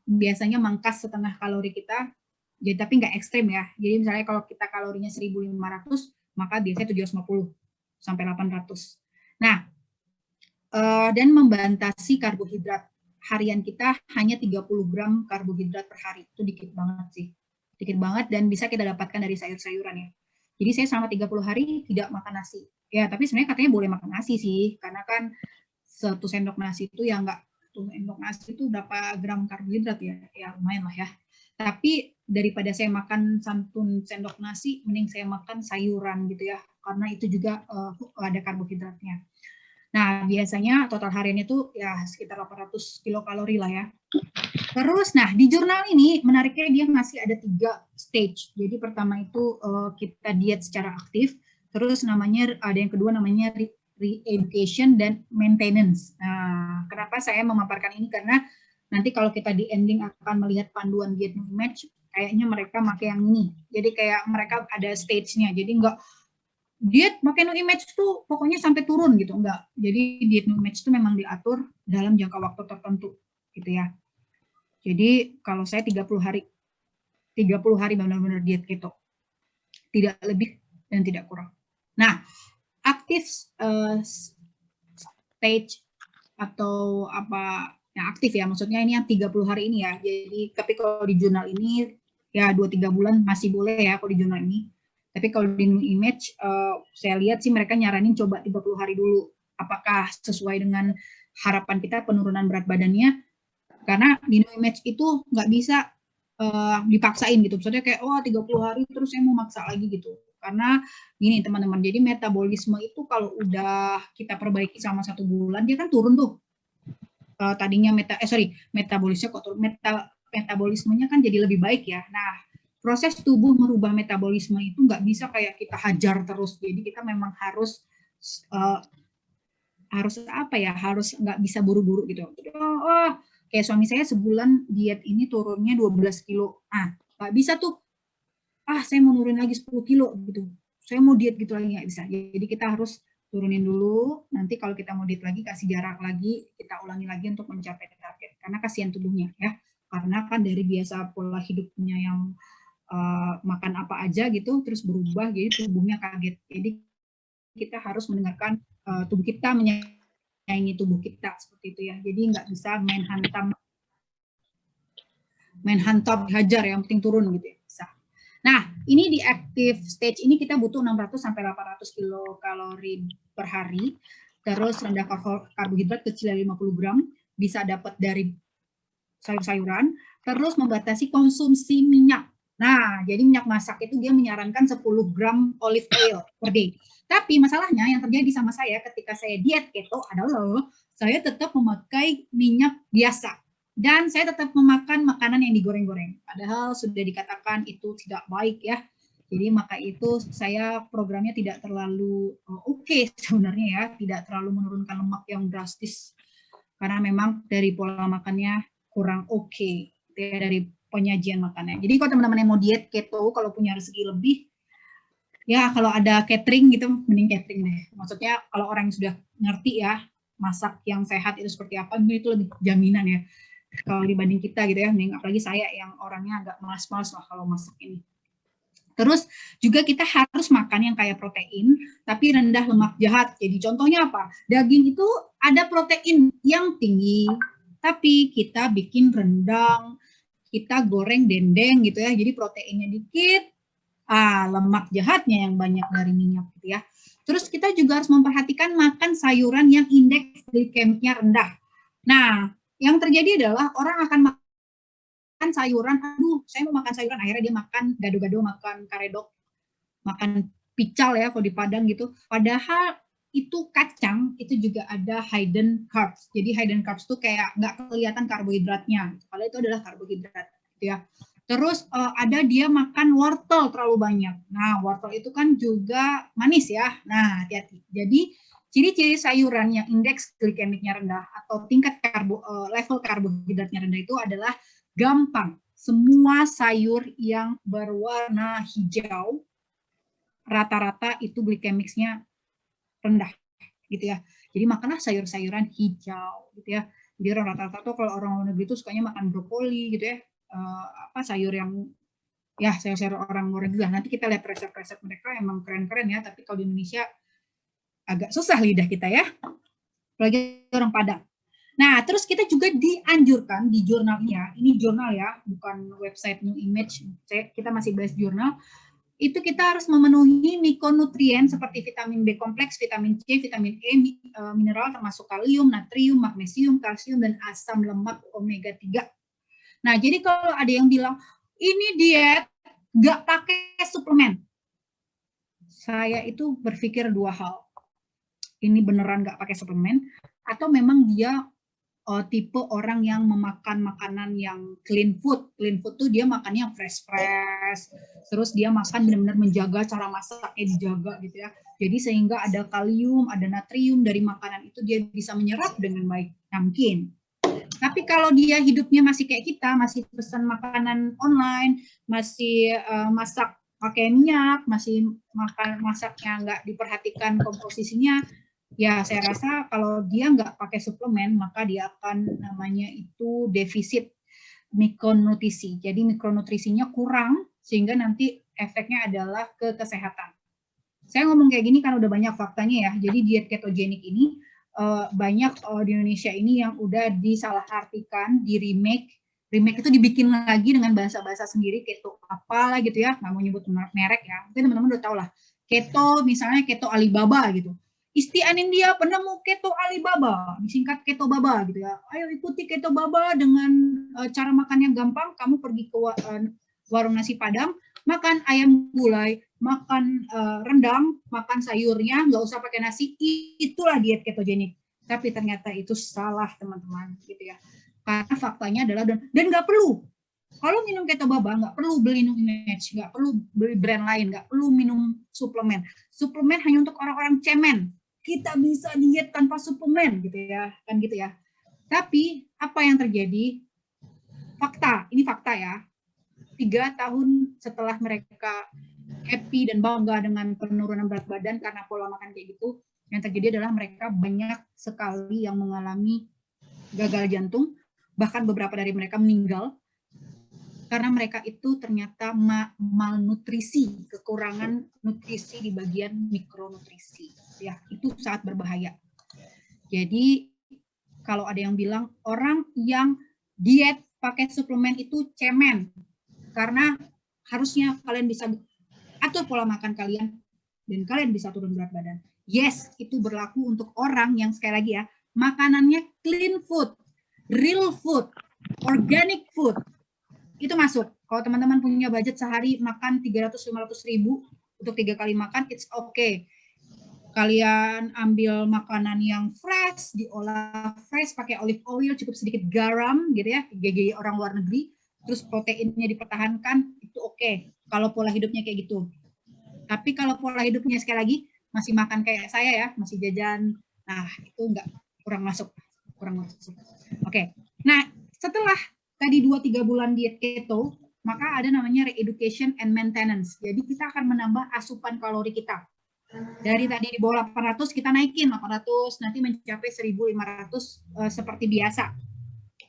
Biasanya mangkas setengah kalori kita, jadi tapi nggak ekstrim ya. Jadi misalnya kalau kita kalorinya 1.500, maka biasanya 750 sampai 800. Nah, dan membatasi karbohidrat harian kita hanya 30 gram karbohidrat per hari. Itu dikit banget sih. Dikit banget dan bisa kita dapatkan dari sayur-sayuran ya. Jadi saya selama 30 hari tidak makan nasi. Ya, tapi sebenarnya katanya boleh makan nasi sih, karena kan 1 sendok nasi itu ya nggak, 1 sendok nasi itu berapa gram karbohidrat ya? Ya lumayan lah ya. Tapi daripada saya makan 1 sendok nasi, mending saya makan sayuran gitu ya, karena itu juga ada karbohidratnya. Nah, biasanya total harian itu ya sekitar 800 kilokalori lah ya. Terus, nah di jurnal ini menariknya dia masih ada 3 stage. Jadi pertama itu kita diet secara aktif, terus namanya ada yang kedua namanya re-education dan maintenance. Nah, kenapa saya memaparkan ini? Karena nanti kalau kita di ending akan melihat panduan diet new image, kayaknya mereka pakai yang ini. Jadi kayak mereka ada stage-nya. Jadi enggak diet pakai new image tuh pokoknya sampai turun gitu, enggak. Jadi diet new image itu memang diatur dalam jangka waktu tertentu gitu ya. Jadi kalau saya 30 hari benar-benar diet keto. Tidak lebih dan tidak kurang. Nah, aktif stage atau apa yang aktif ya, maksudnya ini yang 30 hari ini ya. Jadi tapi kalau di jurnal ini ya 2-3 bulan masih boleh ya kalau di jurnal ini. Tapi kalau di new image saya lihat sih mereka nyaranin coba 30 hari dulu. Apakah sesuai dengan harapan kita penurunan berat badannya? Karena di new image itu nggak bisa dipaksain gitu. Maksudnya kayak 30 hari terus saya mau maksa lagi gitu. Karena gini teman-teman, jadi metabolisme itu kalau udah kita perbaiki selama 1 bulan dia kan turun tuh. Tadinya metabolisme kok turun, metabolismenya kan jadi lebih baik ya. Nah, proses tubuh merubah metabolisme itu nggak bisa kayak kita hajar terus. Jadi kita memang harus apa ya? Harus nggak bisa buru-buru gitu. Kayak suami saya sebulan diet ini turunnya 12 kilo. Nggak bisa tuh. Saya mau nurunin lagi 10 kilo gitu. Saya mau diet gitu lagi nggak bisa. Jadi kita harus turunin dulu. Nanti kalau kita mau diet lagi, kasih jarak lagi, kita ulangi lagi untuk mencapai target. Karena kasihan tubuhnya ya. Karena kan dari biasa pola hidupnya yang makan apa aja gitu, terus berubah, jadi tubuhnya kaget. Jadi kita harus mendengarkan tubuh kita menyayangi tubuh kita seperti itu ya. Jadi nggak bisa main hantam hajar yang penting turun gitu ya. Bisa. Nah, ini di active stage ini kita butuh 600 sampai 800 kilokalori per hari. Terus rendah karbohidrat kecil dari 50 gram, bisa dapat dari sayur-sayuran. Terus membatasi konsumsi minyak. Nah, jadi minyak masak itu dia menyarankan 10 gram olive oil per day. Tapi masalahnya yang terjadi sama saya ketika saya diet keto adalah saya tetap memakai minyak biasa. Dan saya tetap memakan makanan yang digoreng-goreng. Padahal sudah dikatakan itu tidak baik ya. Jadi maka itu saya programnya tidak terlalu oke sebenarnya ya. Tidak terlalu menurunkan lemak yang drastis. Karena memang dari pola makannya kurang oke. Dari penyajian makannya. Jadi kalau teman-teman yang mau diet keto, kalau punya rezeki lebih, ya kalau ada catering gitu, mending catering deh. Maksudnya kalau orang yang sudah ngerti ya, masak yang sehat itu seperti apa, itu lebih jaminan ya. Kalau dibanding kita gitu ya, apalagi saya yang orangnya agak malas-malas lah kalau masak ini. Terus juga kita harus makan yang kaya protein, tapi rendah lemak jahat. Jadi contohnya apa? Daging itu ada protein yang tinggi, tapi kita bikin rendang, kita goreng dendeng gitu ya, jadi proteinnya dikit, lemak jahatnya yang banyak dari minyak gitu ya. Terus kita juga harus memperhatikan makan sayuran yang indeks glikemiknya rendah. Nah, yang terjadi adalah orang akan makan sayuran, saya mau makan sayuran, akhirnya dia makan gado-gado, makan karedok, makan pical ya kalau di Padang gitu. Padahal itu kacang, itu juga ada hidden carbs. Jadi hidden carbs itu kayak nggak kelihatan karbohidratnya. Padahal itu adalah karbohidrat gitu ya. Terus ada dia makan wortel terlalu banyak. Nah, wortel itu kan juga manis ya. Nah, hati-hati. Jadi ciri-ciri sayuran yang indeks glikemiknya rendah atau tingkat level karbohidratnya rendah itu adalah gampang. Semua sayur yang berwarna hijau rata-rata itu glikemiknya rendah gitu ya. Jadi makanlah sayur-sayuran hijau gitu ya. Jadi rata-rata tuh kalau orang luar negeri itu sukanya makan brokoli gitu ya. Sayur yang ya sayur-sayur orang luar negeri. Nanti kita lihat resep-resep mereka emang keren-keren ya, tapi kalau di Indonesia agak susah lidah kita ya. Apalagi orang Padang. Nah, terus kita juga dianjurkan di jurnalnya, ini jurnal ya, bukan website New Image, kita masih bahas jurnal, itu kita harus memenuhi mikronutrien seperti vitamin B kompleks, vitamin C, vitamin E, mineral termasuk kalium, natrium, magnesium, kalsium, dan asam lemak omega 3. Nah, jadi kalau ada yang bilang, ini diet nggak pakai suplemen. Saya itu berpikir dua hal. Ini beneran nggak pakai suplemen, atau memang dia tipe orang yang memakan makanan yang clean food. Clean food tuh dia makannya fresh, terus dia makan benar-benar menjaga cara masaknya dijaga gitu ya. Jadi sehingga ada kalium, ada natrium dari makanan itu dia bisa menyerap dengan baik. Nah, mungkin. Tapi kalau dia hidupnya masih kayak kita, masih pesan makanan online, masih masak pakai minyak, masih masaknya nggak diperhatikan komposisinya, ya saya rasa kalau dia nggak pakai suplemen, maka dia akan namanya itu defisit mikronutrisi. Jadi mikronutrisinya kurang, sehingga nanti efeknya adalah ke kesehatan. Saya ngomong kayak gini kan udah banyak faktanya ya. Jadi diet ketogenik ini banyak di Indonesia ini yang udah disalahartikan, di remake itu dibikin lagi dengan bahasa-bahasa sendiri, keto apalah gitu ya, nggak mau nyebut merek ya, mungkin teman-teman udah tahu lah, keto misalnya keto Alibaba gitu, Istian India penemu keto Alibaba, disingkat keto baba gitu ya, ayo ikuti keto baba dengan cara makan yang gampang, kamu pergi ke warung nasi Padang, makan ayam gulai, makan rendang, makan sayurnya, nggak usah pakai nasi, itulah diet ketogenik. Tapi ternyata itu salah teman-teman, gitu ya. Karena faktanya adalah dan nggak perlu. Kalau minum keto baba nggak perlu beli Image, nggak perlu beli brand lain, nggak perlu minum suplemen. Suplemen hanya untuk orang-orang cemen. Kita bisa diet tanpa suplemen, gitu ya, kan gitu ya. Tapi apa yang terjadi? Fakta, ini fakta ya. 3 tahun setelah mereka happy dan bangga dengan penurunan berat badan karena pola makan kayak gitu, yang terjadi adalah mereka banyak sekali yang mengalami gagal jantung, bahkan beberapa dari mereka meninggal karena mereka itu ternyata malnutrisi, kekurangan nutrisi di bagian mikronutrisi. Ya, itu sangat berbahaya. Jadi kalau ada yang bilang orang yang diet pakai suplemen itu cemen, karena harusnya kalian bisa atur pola makan kalian dan kalian bisa turun berat badan. Yes, itu berlaku untuk orang yang sekali lagi ya, makanannya clean food, real food, organic food. Itu masuk. Kalau teman-teman punya budget sehari makan 300-500 ribu untuk 3 kali makan, it's okay. Kalian ambil makanan yang fresh, diolah fresh, pakai olive oil, cukup sedikit garam gitu ya, GG orang luar negeri, terus proteinnya dipertahankan, itu oke. Kalau pola hidupnya kayak gitu. Tapi kalau pola hidupnya sekali lagi masih makan kayak saya ya, masih jajan, nah itu enggak, kurang masuk. Oke. Nah, setelah tadi 2-3 bulan diet keto, maka ada namanya re-education and maintenance. Jadi kita akan menambah asupan kalori kita. Dari tadi di bawah 800 kita naikin 800, nanti mencapai 1.500 seperti biasa.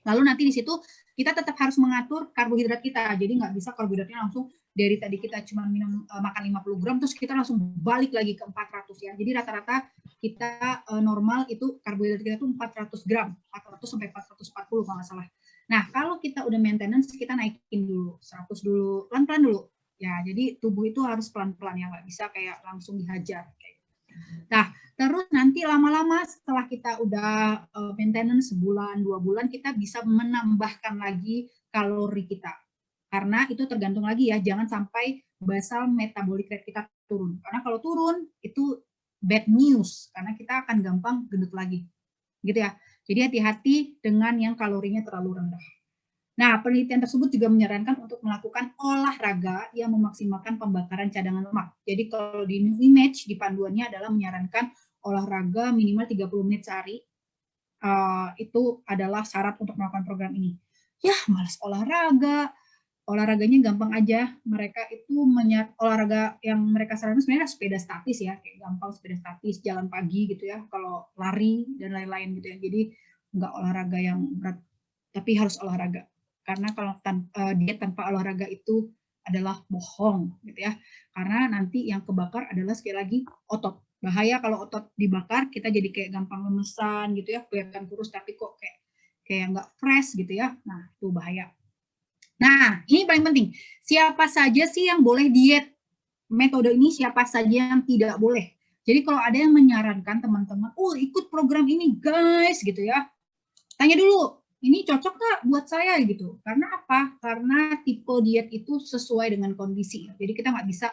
Lalu nanti di situ kita tetap harus mengatur karbohidrat kita. Jadi nggak bisa karbohidratnya langsung dari tadi kita cuma minum makan 50 gram terus kita langsung balik lagi ke 400 ya. Jadi rata-rata kita normal itu karbohidrat kita tuh 400 gram, 400 sampai 440 kalau nggak salah. Nah, kalau kita udah maintenance kita naikin dulu 100 dulu, pelan-pelan dulu. Ya, jadi tubuh itu harus pelan-pelan ya, nggak bisa kayak langsung dihajar. Nah, terus nanti lama-lama setelah kita udah maintenance sebulan, 2 bulan, kita bisa menambahkan lagi kalori kita. Karena itu tergantung lagi ya, jangan sampai basal metabolic rate kita turun. Karena kalau turun, itu bad news, karena kita akan gampang gendut lagi. Gitu ya. Jadi hati-hati dengan yang kalorinya terlalu rendah. Nah, penelitian tersebut juga menyarankan untuk melakukan olahraga yang memaksimalkan pembakaran cadangan lemak. Jadi kalau di New Image, di panduannya adalah menyarankan olahraga minimal 30 menit sehari. Itu adalah syarat untuk melakukan program ini. Ya, malas olahraga. Olahraganya gampang aja. Mereka itu olahraga yang mereka sarankan sebenarnya sepeda statis ya. Kayak gampang sepeda statis, jalan pagi gitu ya. Kalau lari dan lain-lain gitu ya. Jadi nggak olahraga yang berat, tapi harus olahraga. Karena kalau diet tanpa olahraga itu adalah bohong gitu ya. Karena nanti yang kebakar adalah sekali lagi otot. Bahaya kalau otot dibakar, kita jadi kayak gampang lemesan gitu ya, kelihatan kurus tapi kok kayak nggak fresh gitu ya. Nah, itu bahaya. Nah, ini paling penting. Siapa saja sih yang boleh diet? Metode ini siapa saja yang tidak boleh? Jadi kalau ada yang menyarankan teman-teman, ikut program ini guys gitu ya. Tanya dulu, ini cocok nggak buat saya gitu? Karena apa? Karena tipe diet itu sesuai dengan kondisi. Jadi kita nggak bisa,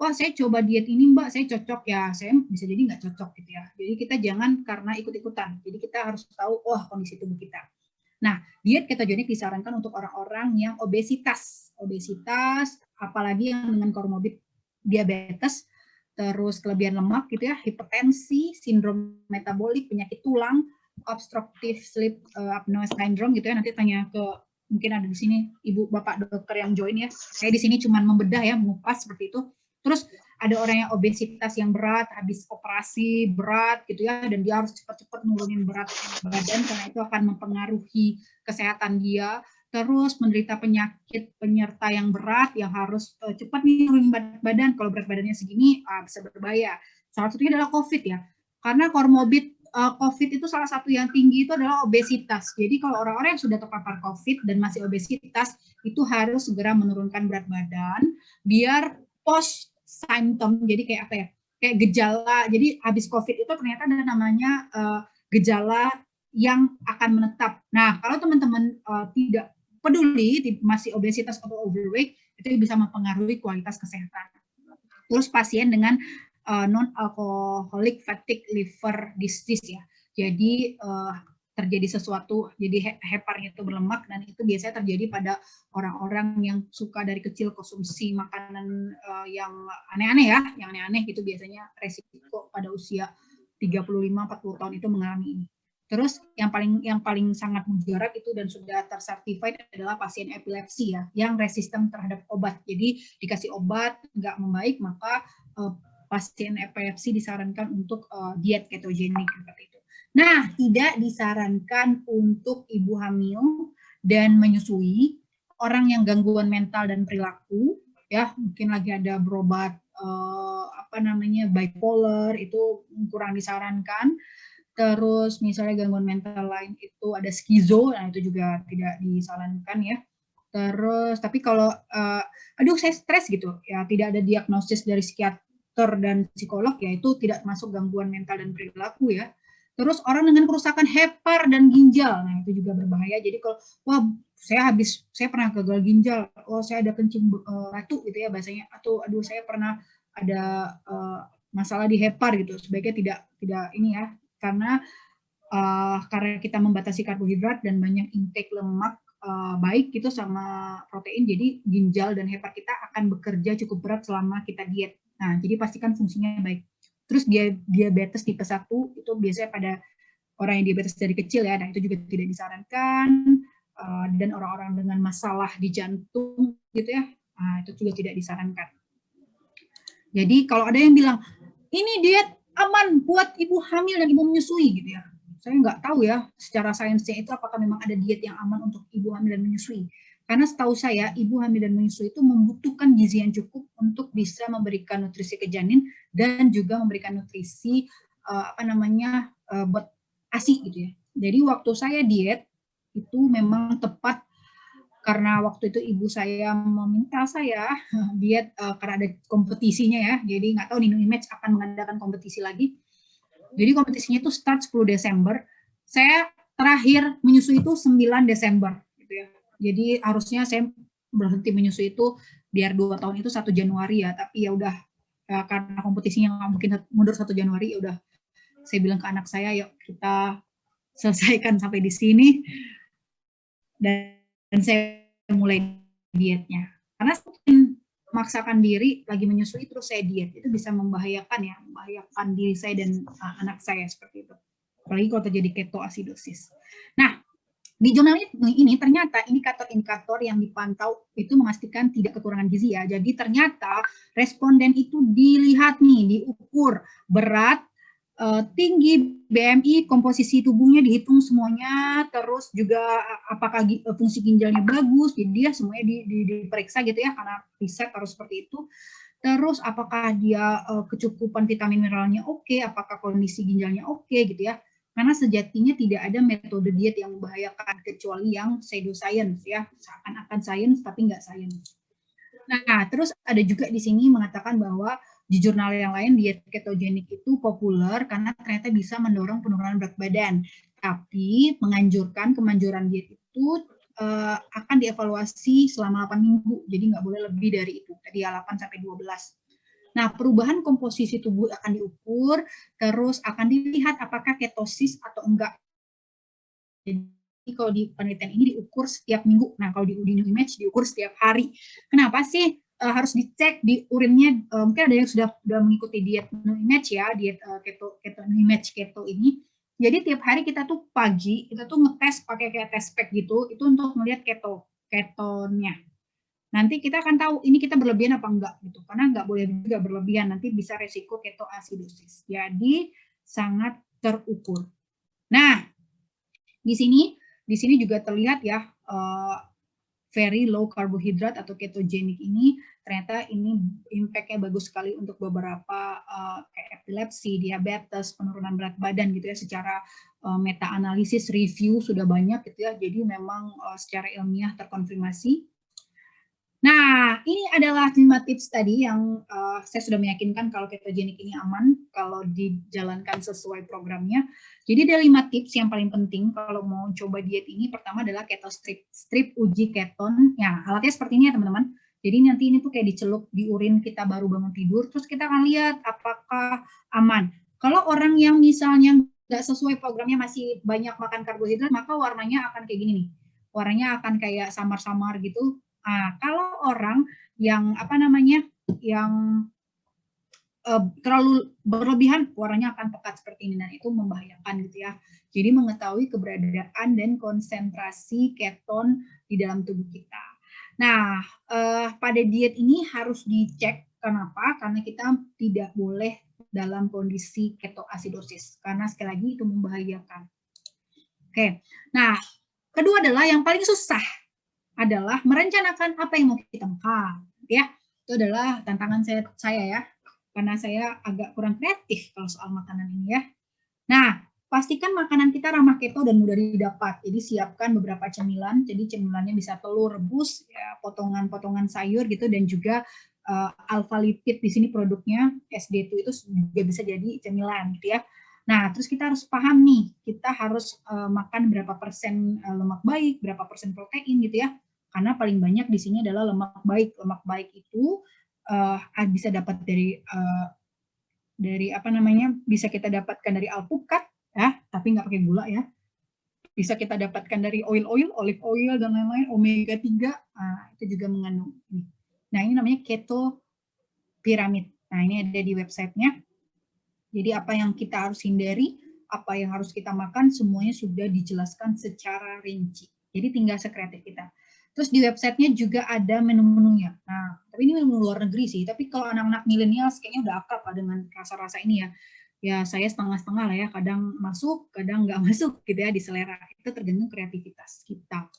wah saya coba diet ini Mbak, saya cocok ya, saya bisa jadi nggak cocok gitu ya. Jadi kita jangan karena ikut-ikutan. Jadi kita harus tahu, oh kondisi tubuh kita. Nah, diet ketogenik disarankan untuk orang-orang yang obesitas, apalagi yang dengan komorbid diabetes, terus kelebihan lemak gitu ya, hipertensi, sindrom metabolik, penyakit tulang, obstructive sleep apnea syndrome gitu ya. Nanti tanya ke mungkin ada di sini ibu bapak dokter yang join ya. Saya di sini cuma membedah ya, mengupas seperti itu. Terus ada orang yang obesitas yang berat, habis operasi berat gitu ya, dan dia harus cepat-cepat nurunin berat badan karena itu akan mempengaruhi kesehatan dia. Terus menderita penyakit penyerta yang berat yang harus cepat nih nurunin berat badan. Kalau berat badannya segini bisa berbahaya. Salah satunya adalah COVID ya, karena komorbid COVID itu salah satu yang tinggi itu adalah obesitas. Jadi kalau orang-orang yang sudah terpapar COVID dan masih obesitas itu harus segera menurunkan berat badan biar post symptom, jadi kayak apa ya, kayak gejala. Jadi habis COVID itu ternyata ada namanya gejala yang akan menetap. Nah, kalau teman-teman tidak peduli masih obesitas atau overweight, itu bisa mempengaruhi kualitas kesehatan. Terus pasien dengan non-alcoholic fatty liver disease ya. Jadi terjadi sesuatu, jadi heparnya itu berlemak, dan itu biasanya terjadi pada orang-orang yang suka dari kecil konsumsi makanan yang aneh-aneh ya, yang aneh-aneh gitu, biasanya resiko pada usia 35-40 tahun itu mengalami ini. Terus yang paling sangat mujarab itu dan sudah tersertified adalah pasien epilepsi ya, yang resisten terhadap obat. Jadi dikasih obat nggak membaik, maka pasien epilepsi disarankan untuk diet ketogenik seperti itu. Nah, tidak disarankan untuk ibu hamil dan menyusui, orang yang gangguan mental dan perilaku, ya mungkin lagi ada berobat bipolar, itu kurang disarankan. Terus misalnya gangguan mental lain itu ada skizo, nah itu juga tidak disarankan ya. Terus tapi kalau aduh saya stres gitu ya, tidak ada diagnosis dari psikiater dan psikolog ya, itu tidak masuk gangguan mental dan perilaku ya. Terus orang dengan kerusakan hepar dan ginjal, nah itu juga berbahaya. Jadi kalau wah saya pernah gagal ginjal, oh saya ada kencing batu gitu ya bahasanya, atau aduh saya pernah ada masalah di hepar gitu, sebaiknya tidak ini ya, karena kita membatasi karbohidrat dan banyak intake lemak baik gitu sama protein, jadi ginjal dan hepar kita akan bekerja cukup berat selama kita diet. Nah, jadi pastikan fungsinya baik. Terus diabetes tipe 1 itu biasanya pada orang yang diabetes dari kecil ya, nah itu juga tidak disarankan. Dan orang-orang dengan masalah di jantung gitu ya, nah itu juga tidak disarankan. Jadi kalau ada yang bilang, ini diet aman buat ibu hamil dan ibu menyusui gitu ya, saya nggak tahu ya secara sainsnya itu apakah memang ada diet yang aman untuk ibu hamil dan menyusui. Karena setahu saya ibu hamil dan menyusui itu membutuhkan gizi yang cukup untuk bisa memberikan nutrisi ke janin dan juga memberikan nutrisi buat ASI gitu ya. Jadi waktu saya diet itu memang tepat karena waktu itu ibu saya meminta saya diet karena ada kompetisinya ya. Jadi nggak tahu Nino Image akan mengadakan kompetisi lagi. Jadi kompetisinya itu start 10 Desember. Saya terakhir menyusui itu 9 Desember. Gitu ya. Jadi harusnya saya berhenti menyusui itu biar 2 tahun itu 1 Januari ya. Tapi ya udah ya, karena kompetisinya nggak mungkin mundur 1 Januari, ya udah saya bilang ke anak saya, yuk kita selesaikan sampai di sini. Dan saya mulai dietnya. Karena memaksakan diri lagi menyusui terus saya diet, itu bisa membahayakan diri saya dan anak saya seperti itu. Apalagi kalau terjadi ketoasidosis. Nah, di jurnal ini ternyata indikator-indikator yang dipantau itu memastikan tidak kekurangan gizi ya. Jadi ternyata responden itu dilihat nih, diukur berat, tinggi, BMI, komposisi tubuhnya dihitung semuanya, terus juga apakah fungsi ginjalnya bagus, jadi dia semuanya diperiksa gitu ya, karena riset harus seperti itu. Terus apakah dia kecukupan vitamin mineralnya oke, apakah kondisi ginjalnya oke gitu ya. Karena sejatinya tidak ada metode diet yang membahayakan kecuali yang pseudoscience ya, seakan-akan science tapi nggak science. Nah, terus ada juga di sini mengatakan bahwa di jurnal yang lain diet ketogenik itu populer karena ternyata bisa mendorong penurunan berat badan. Tapi menganjurkan kemanjuran diet itu akan dievaluasi selama 8 minggu. Jadi nggak boleh lebih dari itu. Tadi 8 sampai 12. Nah, perubahan komposisi tubuh akan diukur, terus akan dilihat apakah ketosis atau enggak. Jadi kalau di penelitian ini diukur setiap minggu. Nah, kalau di Udino Image diukur setiap hari. Kenapa sih harus dicek di urinnya? Mungkin ada yang sudah mengikuti diet Udino Image ya, diet keto Image keto ini. Jadi tiap hari kita tuh pagi kita tuh ngetes pakai kayak test pack gitu, itu untuk melihat ketonnya. Nanti kita akan tahu ini kita berlebihan apa enggak gitu, karena enggak boleh juga berlebihan, nanti bisa resiko ketoasidosis. Jadi sangat terukur. Nah, di sini juga terlihat ya very low carbohydrate atau ketogenic ini ternyata ini impact-nya bagus sekali untuk beberapa kayak epilepsi, diabetes, penurunan berat badan gitu ya, secara meta-analisis review sudah banyak gitu ya, jadi memang secara ilmiah terkonfirmasi. Nah, ini adalah 5 tips tadi yang saya sudah meyakinkan kalau ketogenik ini aman kalau dijalankan sesuai programnya. Jadi ada 5 tips yang paling penting kalau mau coba diet ini. Pertama adalah keto strip uji keton. Ya, alatnya seperti ini ya teman-teman. Jadi nanti ini tuh kayak dicelup di urin kita baru bangun tidur, terus kita akan lihat apakah aman. Kalau orang yang misalnya nggak sesuai programnya, masih banyak makan karbohidrat, maka warnanya akan kayak gini nih. Warnanya akan kayak samar-samar gitu. Nah, kalau orang yang yang terlalu berlebihan, warnanya akan pekat seperti ini, dan itu membahayakan gitu ya. Jadi mengetahui keberadaan dan konsentrasi keton di dalam tubuh kita. Nah, pada diet ini harus dicek. Kenapa? Karena kita tidak boleh dalam kondisi ketoasidosis, karena sekali lagi itu membahayakan. Oke, nah kedua adalah yang paling susah adalah merencanakan apa yang mau kita makan, ya. Itu adalah tantangan saya ya, karena saya agak kurang kreatif kalau soal makanan ini ya. Nah, pastikan makanan kita ramah keto dan mudah didapat. Jadi siapkan beberapa cemilan. Jadi cemilannya bisa telur rebus, ya, potongan-potongan sayur gitu, dan juga alpha lipid di sini produknya SD2 itu juga bisa jadi cemilan gitu ya. Nah, terus kita harus paham nih, kita harus makan berapa persen lemak baik, berapa persen protein gitu ya. Karena paling banyak di sini adalah lemak baik. Lemak baik itu bisa dapat dari bisa kita dapatkan dari alpukat ya, tapi nggak pakai gula ya. Bisa kita dapatkan dari olive oil dan lain-lain, omega 3, itu juga mengandung ini. Nah, ini namanya keto piramid. Nah, ini ada di websitenya. Jadi apa yang kita harus hindari, apa yang harus kita makan, semuanya sudah dijelaskan secara rinci. Jadi tinggal sekreatif kita. Terus di websitenya juga ada menu-menunya. Nah, tapi ini menu luar negeri sih. Tapi kalau anak-anak milenial kayaknya udah akrab lah dengan rasa-rasa ini ya. Ya saya setengah-setengah lah ya. Kadang masuk, kadang nggak masuk gitu ya di selera. Itu tergantung kreativitas kita.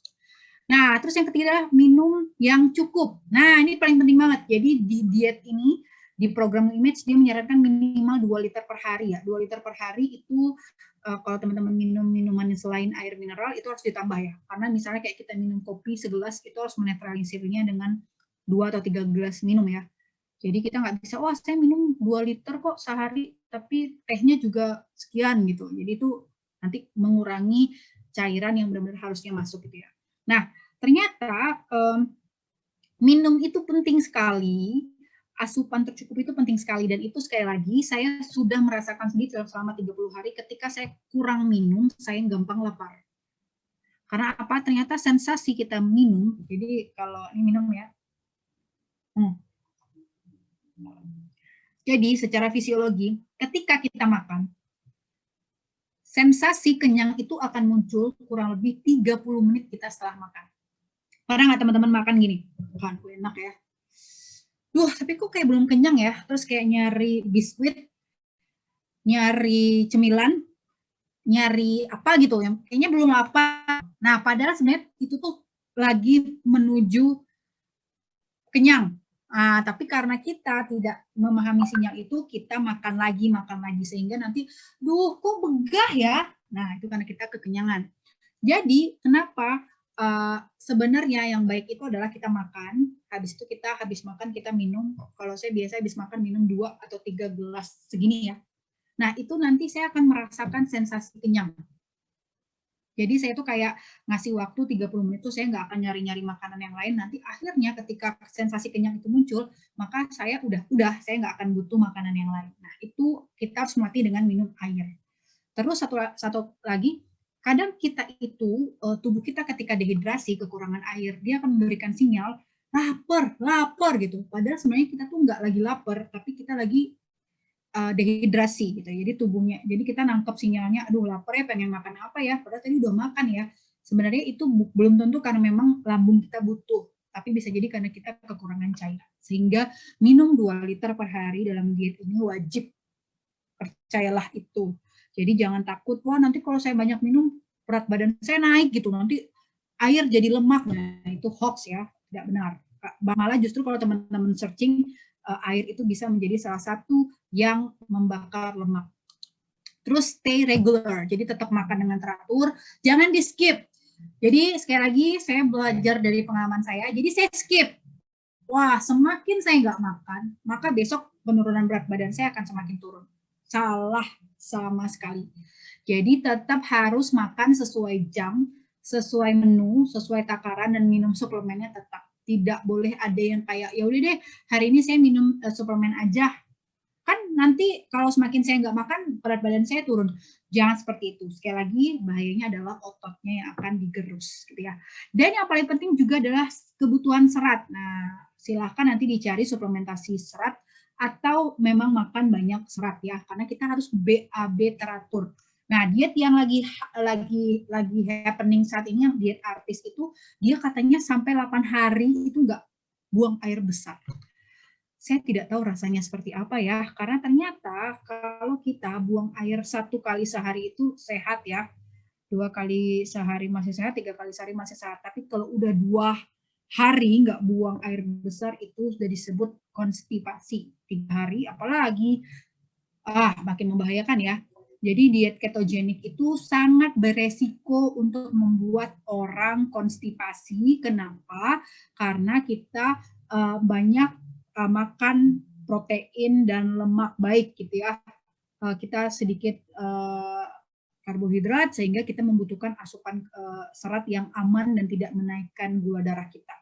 Nah, terus yang ketiga, minum yang cukup. Nah, ini paling penting banget. Jadi di diet ini, di program Image, dia menyarankan minimal 2 liter per hari ya. 2 liter per hari itu kalau teman-teman minum minuman selain air mineral itu harus ditambah ya. Karena misalnya kayak kita minum kopi segelas, itu harus menetralisirnya dengan 2 atau 3 gelas minum ya. Jadi kita nggak bisa, wah saya minum 2 liter kok sehari, tapi tehnya juga sekian gitu. Jadi itu nanti mengurangi cairan yang benar-benar harusnya masuk gitu ya. Nah, ternyata minum itu penting sekali, asupan tercukup itu penting sekali, dan itu sekali lagi saya sudah merasakan sendiri selama 30 hari ketika saya kurang minum, saya gampang lapar. Karena apa? Ternyata sensasi kita minum, jadi kalau ini minum ya. Jadi secara fisiologi, ketika kita makan, sensasi kenyang itu akan muncul kurang lebih 30 menit kita setelah makan. Pernah nggak teman-teman makan gini? Kan enak ya. Duh, tapi kok kayak belum kenyang ya. Terus kayak nyari biskuit, nyari cemilan, nyari apa gitu yang kayaknya belum lapar. Nah, padahal sebenarnya itu tuh lagi menuju kenyang. Tapi karena kita tidak memahami sinyal itu, kita makan lagi sehingga nanti, duh, kok begah ya. Nah, itu karena kita kekenyangan. Jadi, kenapa sebenarnya yang baik itu adalah kita makan, habis itu kita habis makan kita minum. Kalau saya biasa habis makan minum 2 atau 3 gelas segini ya. Nah, itu nanti saya akan merasakan sensasi kenyang. Jadi saya tuh kayak ngasih waktu 30 menit tuh saya nggak akan nyari-nyari makanan yang lain. Nanti akhirnya ketika sensasi kenyang itu muncul, maka saya udah saya nggak akan butuh makanan yang lain. Nah itu kita harus melatih dengan minum air. Terus satu lagi, kadang kita itu tubuh kita ketika dehidrasi, kekurangan air, dia akan memberikan sinyal lapar gitu. Padahal sebenarnya kita tuh nggak lagi lapar, tapi kita lagi dehidrasi gitu. Jadi tubuhnya, jadi kita nangkep sinyalnya, aduh lapar ya, pengen makan apa ya, padahal tadi udah makan ya. Sebenarnya itu belum tentu karena memang lambung kita butuh, tapi bisa jadi karena kita kekurangan cairan. Sehingga minum 2 liter per hari dalam diet ini wajib, percayalah itu. Jadi jangan takut, wah nanti kalau saya banyak minum berat badan saya naik gitu, nanti air jadi lemak. Nah itu hoax ya, tidak benar. Malah justru kalau teman-teman searching, air itu bisa menjadi salah satu yang membakar lemak. Terus stay regular, jadi tetap makan dengan teratur, jangan di skip. Jadi sekali lagi saya belajar dari pengalaman saya, jadi saya skip. Wah semakin saya nggak makan, maka besok penurunan berat badan saya akan semakin turun. Salah sama sekali. Jadi tetap harus makan sesuai jam, sesuai menu, sesuai takaran, dan minum suplemennya tetap. Tidak boleh ada yang kayak, ya udah deh hari ini saya minum suplemen aja. Kan nanti kalau semakin saya nggak makan, berat badan saya turun. Jangan seperti itu. Sekali lagi, bahayanya adalah ototnya yang akan digerus. Gitu ya. Dan yang paling penting juga adalah kebutuhan serat. Nah, silahkan nanti dicari suplementasi serat atau memang makan banyak serat ya. Karena kita harus BAB teratur. Nah, diet yang lagi happening saat ini, yang diet artis itu, dia katanya sampai 8 hari itu nggak buang air besar. Saya tidak tahu rasanya seperti apa ya, karena ternyata kalau kita buang air 1 kali sehari itu sehat ya, 2 kali sehari masih sehat, 3 kali sehari masih sehat. Tapi kalau udah 2 hari nggak buang air besar itu sudah disebut konstipasi. 3 hari apalagi makin membahayakan ya. Jadi diet ketogenik itu sangat beresiko untuk membuat orang konstipasi. Kenapa? Karena kita banyak makan protein dan lemak baik gitu ya. Kita sedikit karbohidrat sehingga kita membutuhkan asupan serat yang aman dan tidak menaikkan gula darah kita.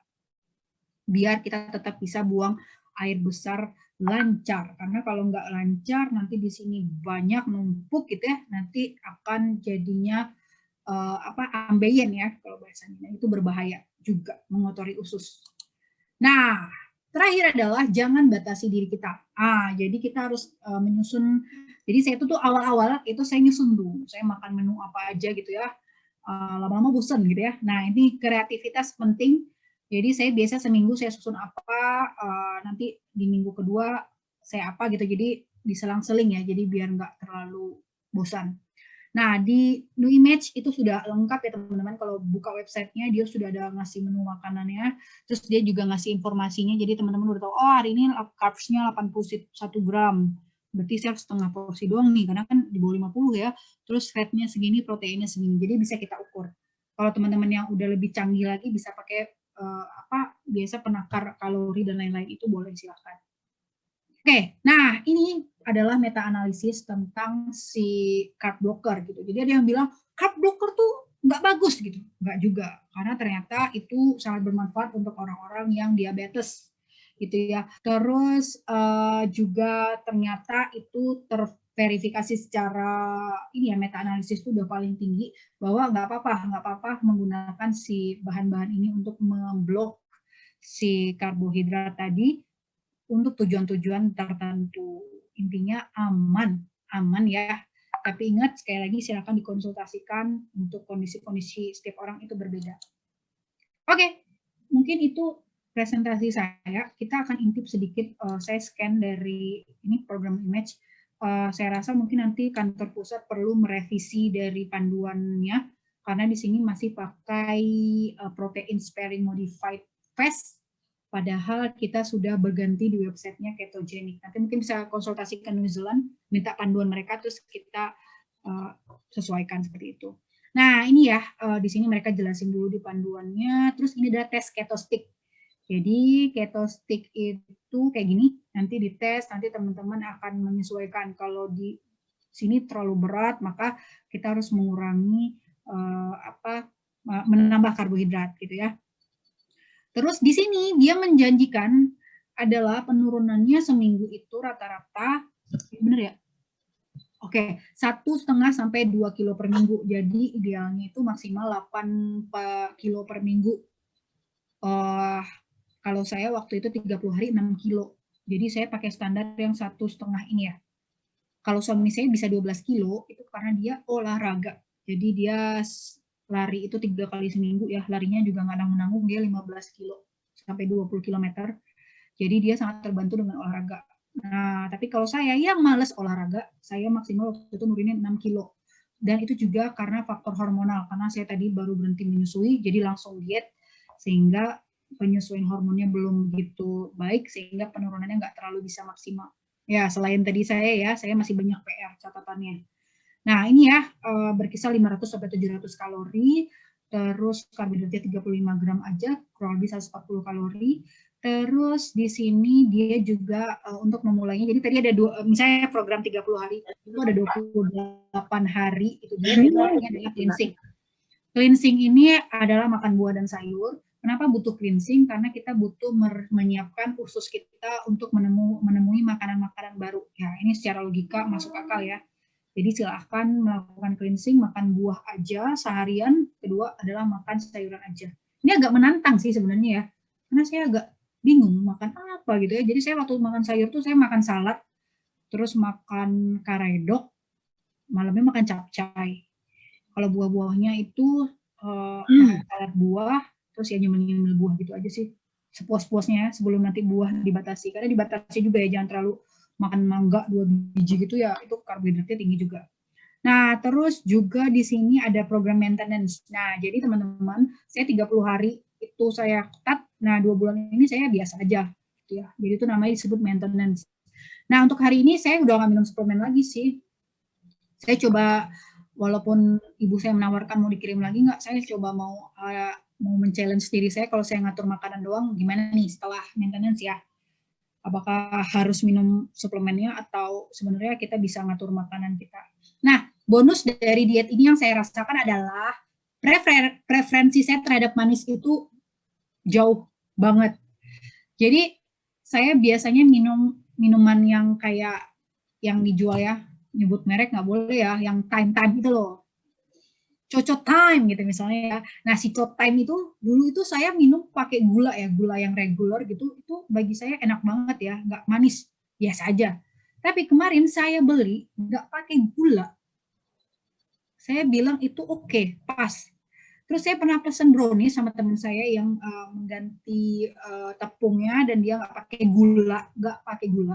Biar kita tetap bisa buang air besar lancar, karena kalau nggak lancar nanti di sini banyak numpuk gitu ya, nanti akan jadinya ambeien ya kalau bahasanya, itu berbahaya juga, mengotori usus. Nah, terakhir adalah jangan batasi diri kita. Jadi kita harus menyusun. Jadi saya itu tuh awal-awal itu saya nyusun dulu. Saya makan menu apa aja gitu ya. Lama-lama bosan gitu ya. Nah, ini kreativitas penting. Jadi saya biasa seminggu saya susun apa, nanti di minggu kedua saya apa gitu. Jadi diselang-seling ya. Jadi biar nggak terlalu bosan. Nah, di New Image itu sudah lengkap ya teman-teman. Kalau buka websitenya, dia sudah ada ngasih menu makanannya. Terus dia juga ngasih informasinya. Jadi teman-teman udah tahu, oh hari ini carbs-nya 81 gram. Berarti saya harus setengah porsi doang nih, karena kan di bawah 50 ya. Terus fat-nya segini, proteinnya segini. Jadi bisa kita ukur. Kalau teman-teman yang udah lebih canggih lagi, bisa pakai biasa penakar kalori dan lain-lain, itu boleh silahkan. Oke, nah ini adalah meta-analisis tentang si carb blocker gitu. Jadi ada yang bilang carb blocker tuh nggak bagus gitu. Nggak juga, karena ternyata itu sangat bermanfaat untuk orang-orang yang diabetes gitu ya. Terus juga ternyata itu terverifikasi secara ini ya, meta-analisis itu udah paling tinggi bahwa nggak apa-apa menggunakan si bahan-bahan ini untuk memblok si karbohidrat tadi untuk tujuan-tujuan tertentu. Intinya aman ya. Tapi ingat, sekali lagi silakan dikonsultasikan, untuk kondisi-kondisi setiap orang itu berbeda. Oke, mungkin itu presentasi saya. Kita akan intip sedikit, saya scan dari ini program Image. Saya rasa mungkin nanti kantor pusat perlu merevisi dari panduannya, karena di sini masih pakai protein sparing modified fast. Padahal kita sudah berganti di websitenya Ketogenic. Nanti mungkin bisa konsultasi ke New Zealand, minta panduan mereka, terus kita sesuaikan seperti itu. Nah ini ya, di sini mereka jelasin dulu di panduannya. Terus ini ada tes ketostick. Jadi ketostick itu kayak gini, nanti dites, nanti teman-teman akan menyesuaikan. Kalau di sini terlalu berat, maka kita harus mengurangi menambah karbohidrat gitu ya. Terus di sini dia menjanjikan adalah penurunannya seminggu itu rata-rata, bener ya? Oke, 1,5 sampai 2 kilo per minggu. Jadi idealnya itu maksimal 8 kilo per minggu. Kalau saya waktu itu 30 hari 6 kilo. Jadi saya pakai standar yang 1,5 ini ya. Kalau suami saya bisa 12 kilo, itu karena dia olahraga. Jadi dia lari itu 3 kali seminggu ya. Larinya juga nggak nanggung-nanggung, dia 15 kilo sampai 20 kilometer. Jadi dia sangat terbantu dengan olahraga. Nah, tapi kalau saya yang males olahraga, saya maksimal waktu itu nurunin 6 kilo. Dan itu juga karena faktor hormonal, karena saya tadi baru berhenti menyusui, jadi langsung diet, sehingga penyesuaian hormonnya belum begitu baik, sehingga penurunannya nggak terlalu bisa maksimal. Ya, selain tadi saya masih banyak PR catatannya. Nah, ini ya, berkisar 500 sampai 700 kalori, terus karbohidratnya 35 gram aja, kurang lebih 140 kalori. Terus di sini dia juga untuk memulainya, jadi tadi ada misalnya program 30 hari, itu ada 28 hari, itu dia mulainya adalah cleansing. Cleansing ini adalah makan buah dan sayur. Kenapa butuh cleansing? Karena kita butuh menyiapkan usus kita untuk menemui makanan-makanan baru. Ya, ini secara logika masuk akal ya. Jadi silahkan melakukan cleansing, makan buah aja seharian. Kedua adalah makan sayuran aja. Ini agak menantang sih sebenarnya ya, karena saya agak bingung makan apa gitu ya. Jadi saya waktu makan sayur tuh saya makan salad, terus makan karedok, malamnya makan capcay. Kalau buah-buahnya itu salad buah, terus ya nyemil-nyemil buah gitu aja sih. Sepuas-puasnya sebelum nanti buah dibatasi. Karena dibatasi juga ya, jangan terlalu makan mangga 2 biji gitu ya, itu karbohidratnya tinggi juga. Nah, terus juga di sini ada program maintenance. Nah, jadi teman-teman, saya 30 hari itu saya ketat, nah 2 bulan ini saya biasa aja. Gitu ya. Jadi itu namanya disebut maintenance. Nah, untuk hari ini saya udah nggak minum suplemen lagi sih. Saya coba, walaupun ibu saya menawarkan mau dikirim lagi nggak, saya coba mau men-challenge diri saya, kalau saya ngatur makanan doang, gimana nih setelah maintenance ya. Apakah harus minum suplemennya atau sebenarnya kita bisa ngatur makanan kita. Nah, bonus dari diet ini yang saya rasakan adalah preferensi saya terhadap manis itu jauh banget. Jadi saya biasanya minum minuman yang kayak yang dijual ya, nyebut merek nggak boleh ya, yang time itu loh. Cocok time gitu misalnya ya. Nah, si cocok time itu dulu itu saya minum pakai gula ya, gula yang regular gitu, itu bagi saya enak banget ya, nggak manis, biasa aja. Tapi kemarin saya beli nggak pakai gula, saya bilang itu oke, pas. Terus saya pernah pesen brownies sama teman saya yang mengganti tepungnya, dan dia nggak pakai gula,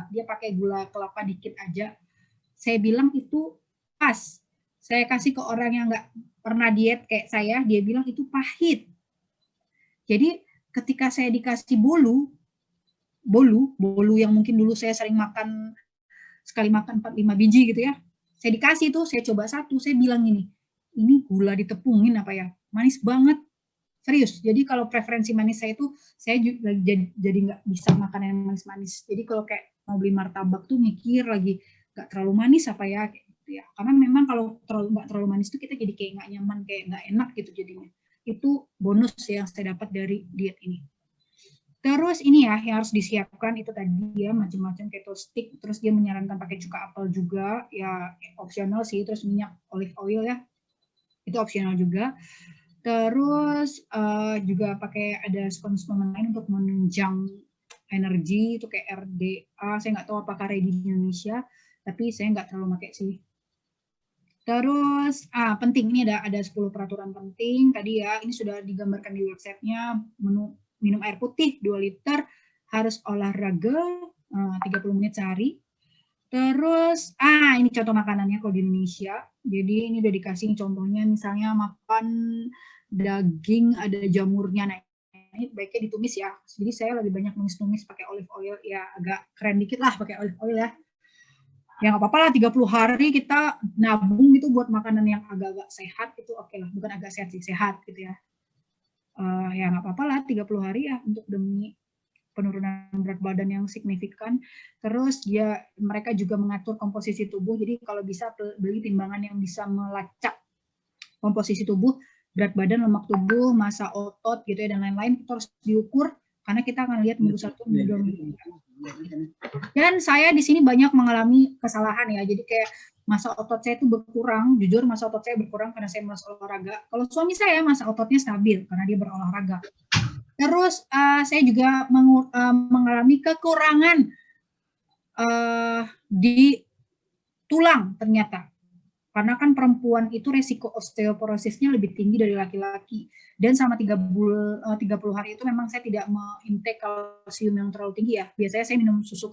dia pakai gula kelapa dikit aja. Saya bilang itu pas. Saya kasih ke orang yang nggak pernah diet kayak saya, dia bilang itu pahit. Jadi ketika saya dikasih bolu yang mungkin dulu saya sering makan, sekali makan 4-5 biji gitu ya, saya dikasih tuh, saya coba satu, saya bilang ini gula ditepungin apa ya, manis banget, serius. Jadi kalau preferensi manis saya itu, saya jadi nggak bisa makan yang manis-manis. Jadi kalau kayak mau beli martabak tuh mikir lagi, nggak terlalu manis apa ya, gitu ya. Karena memang kalau nggak terlalu manis tuh kita jadi kayak nggak nyaman, kayak nggak enak gitu jadinya. Itu bonus yang saya dapat dari diet ini. Terus ini ya yang harus disiapkan itu tadi ya, macam-macam keto stick, terus dia menyarankan pakai cuka apel juga, ya opsional sih, terus minyak olive oil ya, itu opsional juga. Terus juga pakai ada suplemen lain untuk menunjang energi, itu kayak RDA, saya nggak tahu apakah ready di Indonesia, tapi saya nggak terlalu pakai sih. Terus penting, ini ada 10 peraturan penting tadi ya, ini sudah digambarkan di websitenya. Minum air putih 2 liter, harus olahraga 30 menit sehari. Terus ini contoh makanannya kalau di Indonesia. Jadi ini udah dikasih contohnya, misalnya makan daging ada jamurnya. Nah, ini baiknya ditumis ya. Jadi saya lebih banyak numis-numis pakai olive oil, ya agak keren dikit lah pakai olive oil ya. Ya nggak apa-apa lah, 30 hari kita nabung itu buat makanan yang agak-agak sehat, itu oke lah, bukan agak sehat sih, sehat gitu ya. Ya nggak apa-apa lah 30 hari ya untuk demi penurunan berat badan yang signifikan. Terus mereka juga mengatur komposisi tubuh, jadi kalau bisa beli timbangan yang bisa melacak komposisi tubuh, berat badan, lemak tubuh, massa otot gitu ya dan lain-lain itu harus diukur karena kita akan lihat minggu 1, minggu 2, minggu 3. Dan saya di sini banyak mengalami kesalahan ya. Jadi kayak massa otot saya itu berkurang, jujur massa otot saya berkurang karena saya malas olahraga. Kalau suami saya massa ototnya stabil karena dia berolahraga. Terus saya juga mengalami kekurangan di tulang ternyata. Karena kan perempuan itu resiko osteoporosisnya lebih tinggi dari laki-laki. Dan selama 30 hari itu memang saya tidak intake kalsium yang terlalu tinggi ya. Biasanya saya minum susu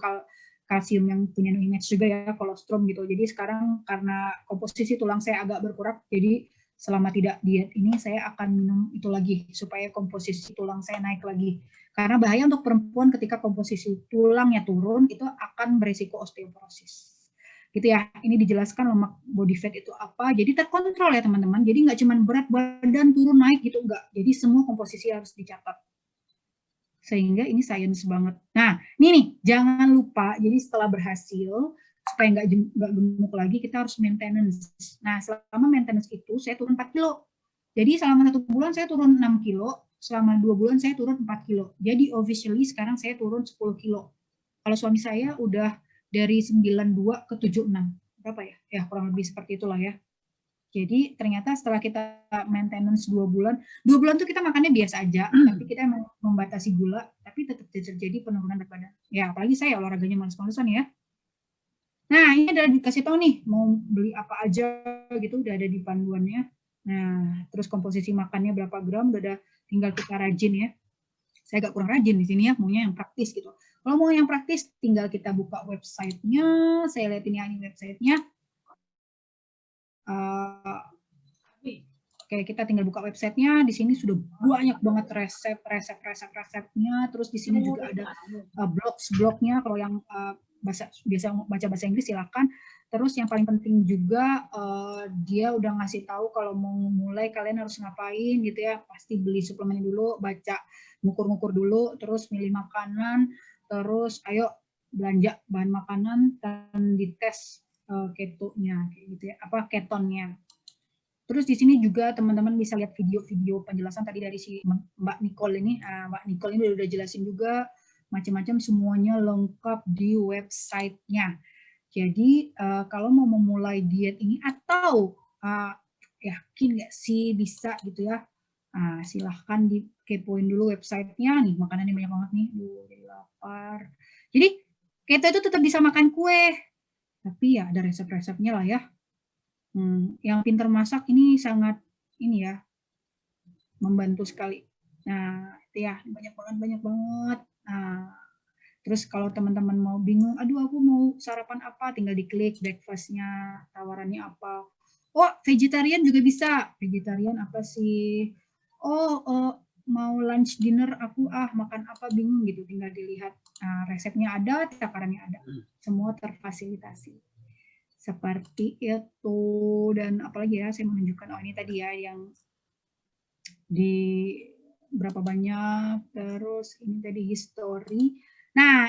kalsium yang punya image juga ya, kolostrum gitu. Jadi sekarang karena komposisi tulang saya agak berkurang, jadi selama tidak diet ini saya akan minum itu lagi supaya komposisi tulang saya naik lagi. Karena bahaya untuk perempuan ketika komposisi tulangnya turun itu akan berisiko osteoporosis. Gitu ya, ini dijelaskan lemak body fat itu apa, jadi terkontrol ya teman-teman, jadi nggak cuma berat badan turun naik gitu, enggak, jadi semua komposisi harus dicatat, sehingga ini sains banget. Nah, ini nih, jangan lupa, jadi setelah berhasil, supaya nggak gemuk lagi, kita harus maintenance. Nah, selama maintenance itu, saya turun 4 kilo, jadi selama 1 bulan saya turun 6 kilo, selama 2 bulan saya turun 4 kilo, jadi officially sekarang saya turun 10 kilo. Kalau suami saya udah dari 92 ke 76. Berapa ya? Ya kurang lebih seperti itulah ya. Jadi ternyata setelah kita maintenance 2 bulan tuh kita makannya biasa aja, tapi kita membatasi gula, tapi tetap terjadi penurunan berat badan. Ya apalagi saya olahraganya males-malesan ya. Nah ini udah dikasih tahu nih, mau beli apa aja gitu, udah ada di panduannya. Nah terus komposisi makannya berapa gram, udah ada, tinggal kita rajin ya. Saya agak kurang rajin di sini ya, maunya yang praktis gitu. Kalau mau yang praktis, tinggal kita buka websitenya. Saya lihat ini websitenya. Oke, kita tinggal buka websitenya. Di sini sudah banyak banget resepnya. Terus di sini juga ada blognya. Kalau yang biasa baca bahasa Inggris silakan. Terus yang paling penting juga dia udah ngasih tahu kalau mau mulai kalian harus ngapain gitu ya. Pasti beli suplemen dulu, baca ngukur-ngukur dulu, terus milih makanan, terus ayo belanja bahan makanan dan dites ketonya gitu ya, apa ketonnya. Terus di sini juga teman-teman bisa lihat video-video penjelasan tadi dari si Mbak Nicole ini. Mbak Nicole ini udah jelasin juga macam-macam, semuanya lengkap di websitenya. Jadi kalau mau memulai diet ini atau yakin nggak sih bisa gitu ya, silahkan dikepoin dulu websitenya nih, makanannya banyak banget nih, jadi lapar. Jadi keto itu tetap bisa makan kue, tapi ya ada resep-resepnya lah ya. Yang pintar masak ini sangat ini ya, membantu sekali. Nah itu ya, banyak banget. Nah, terus kalau teman-teman mau bingung, aduh aku mau sarapan apa, tinggal diklik breakfast-nya, tawarannya apa. Oh, vegetarian juga bisa. Vegetarian apa sih? Oh, mau lunch dinner aku makan apa bingung gitu, tinggal dilihat. Nah, resepnya ada, takarannya ada. Semua terfasilitasi. Seperti itu. Dan apalagi ya, saya menunjukkan, oh ini tadi ya yang di berapa banyak, terus ini tadi history. Nah,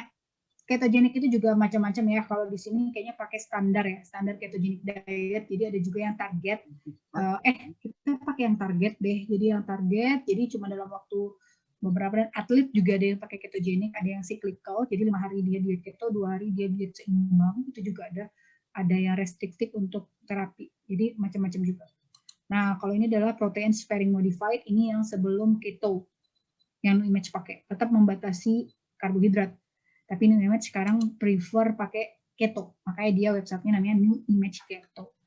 ketogenik itu juga macam-macam ya. Kalau di sini kayaknya pakai standar ya, standar ketogenik diet. Jadi ada juga yang target. Kita pakai yang target deh. Jadi yang target, jadi cuma dalam waktu beberapa, dan atlet juga ada yang pakai ketogenik, ada yang cyclical. Jadi 5 hari dia diet keto, 2 hari dia diet seimbang. Itu juga ada. Ada yang restriktif untuk terapi. Jadi macam-macam juga. Nah, kalau ini adalah protein sparing modified, ini yang sebelum keto. Yang image pakai. Tetap membatasi karbohidrat. Tapi New Image sekarang prefer pakai keto, makanya dia websitenya namanya New Image Keto.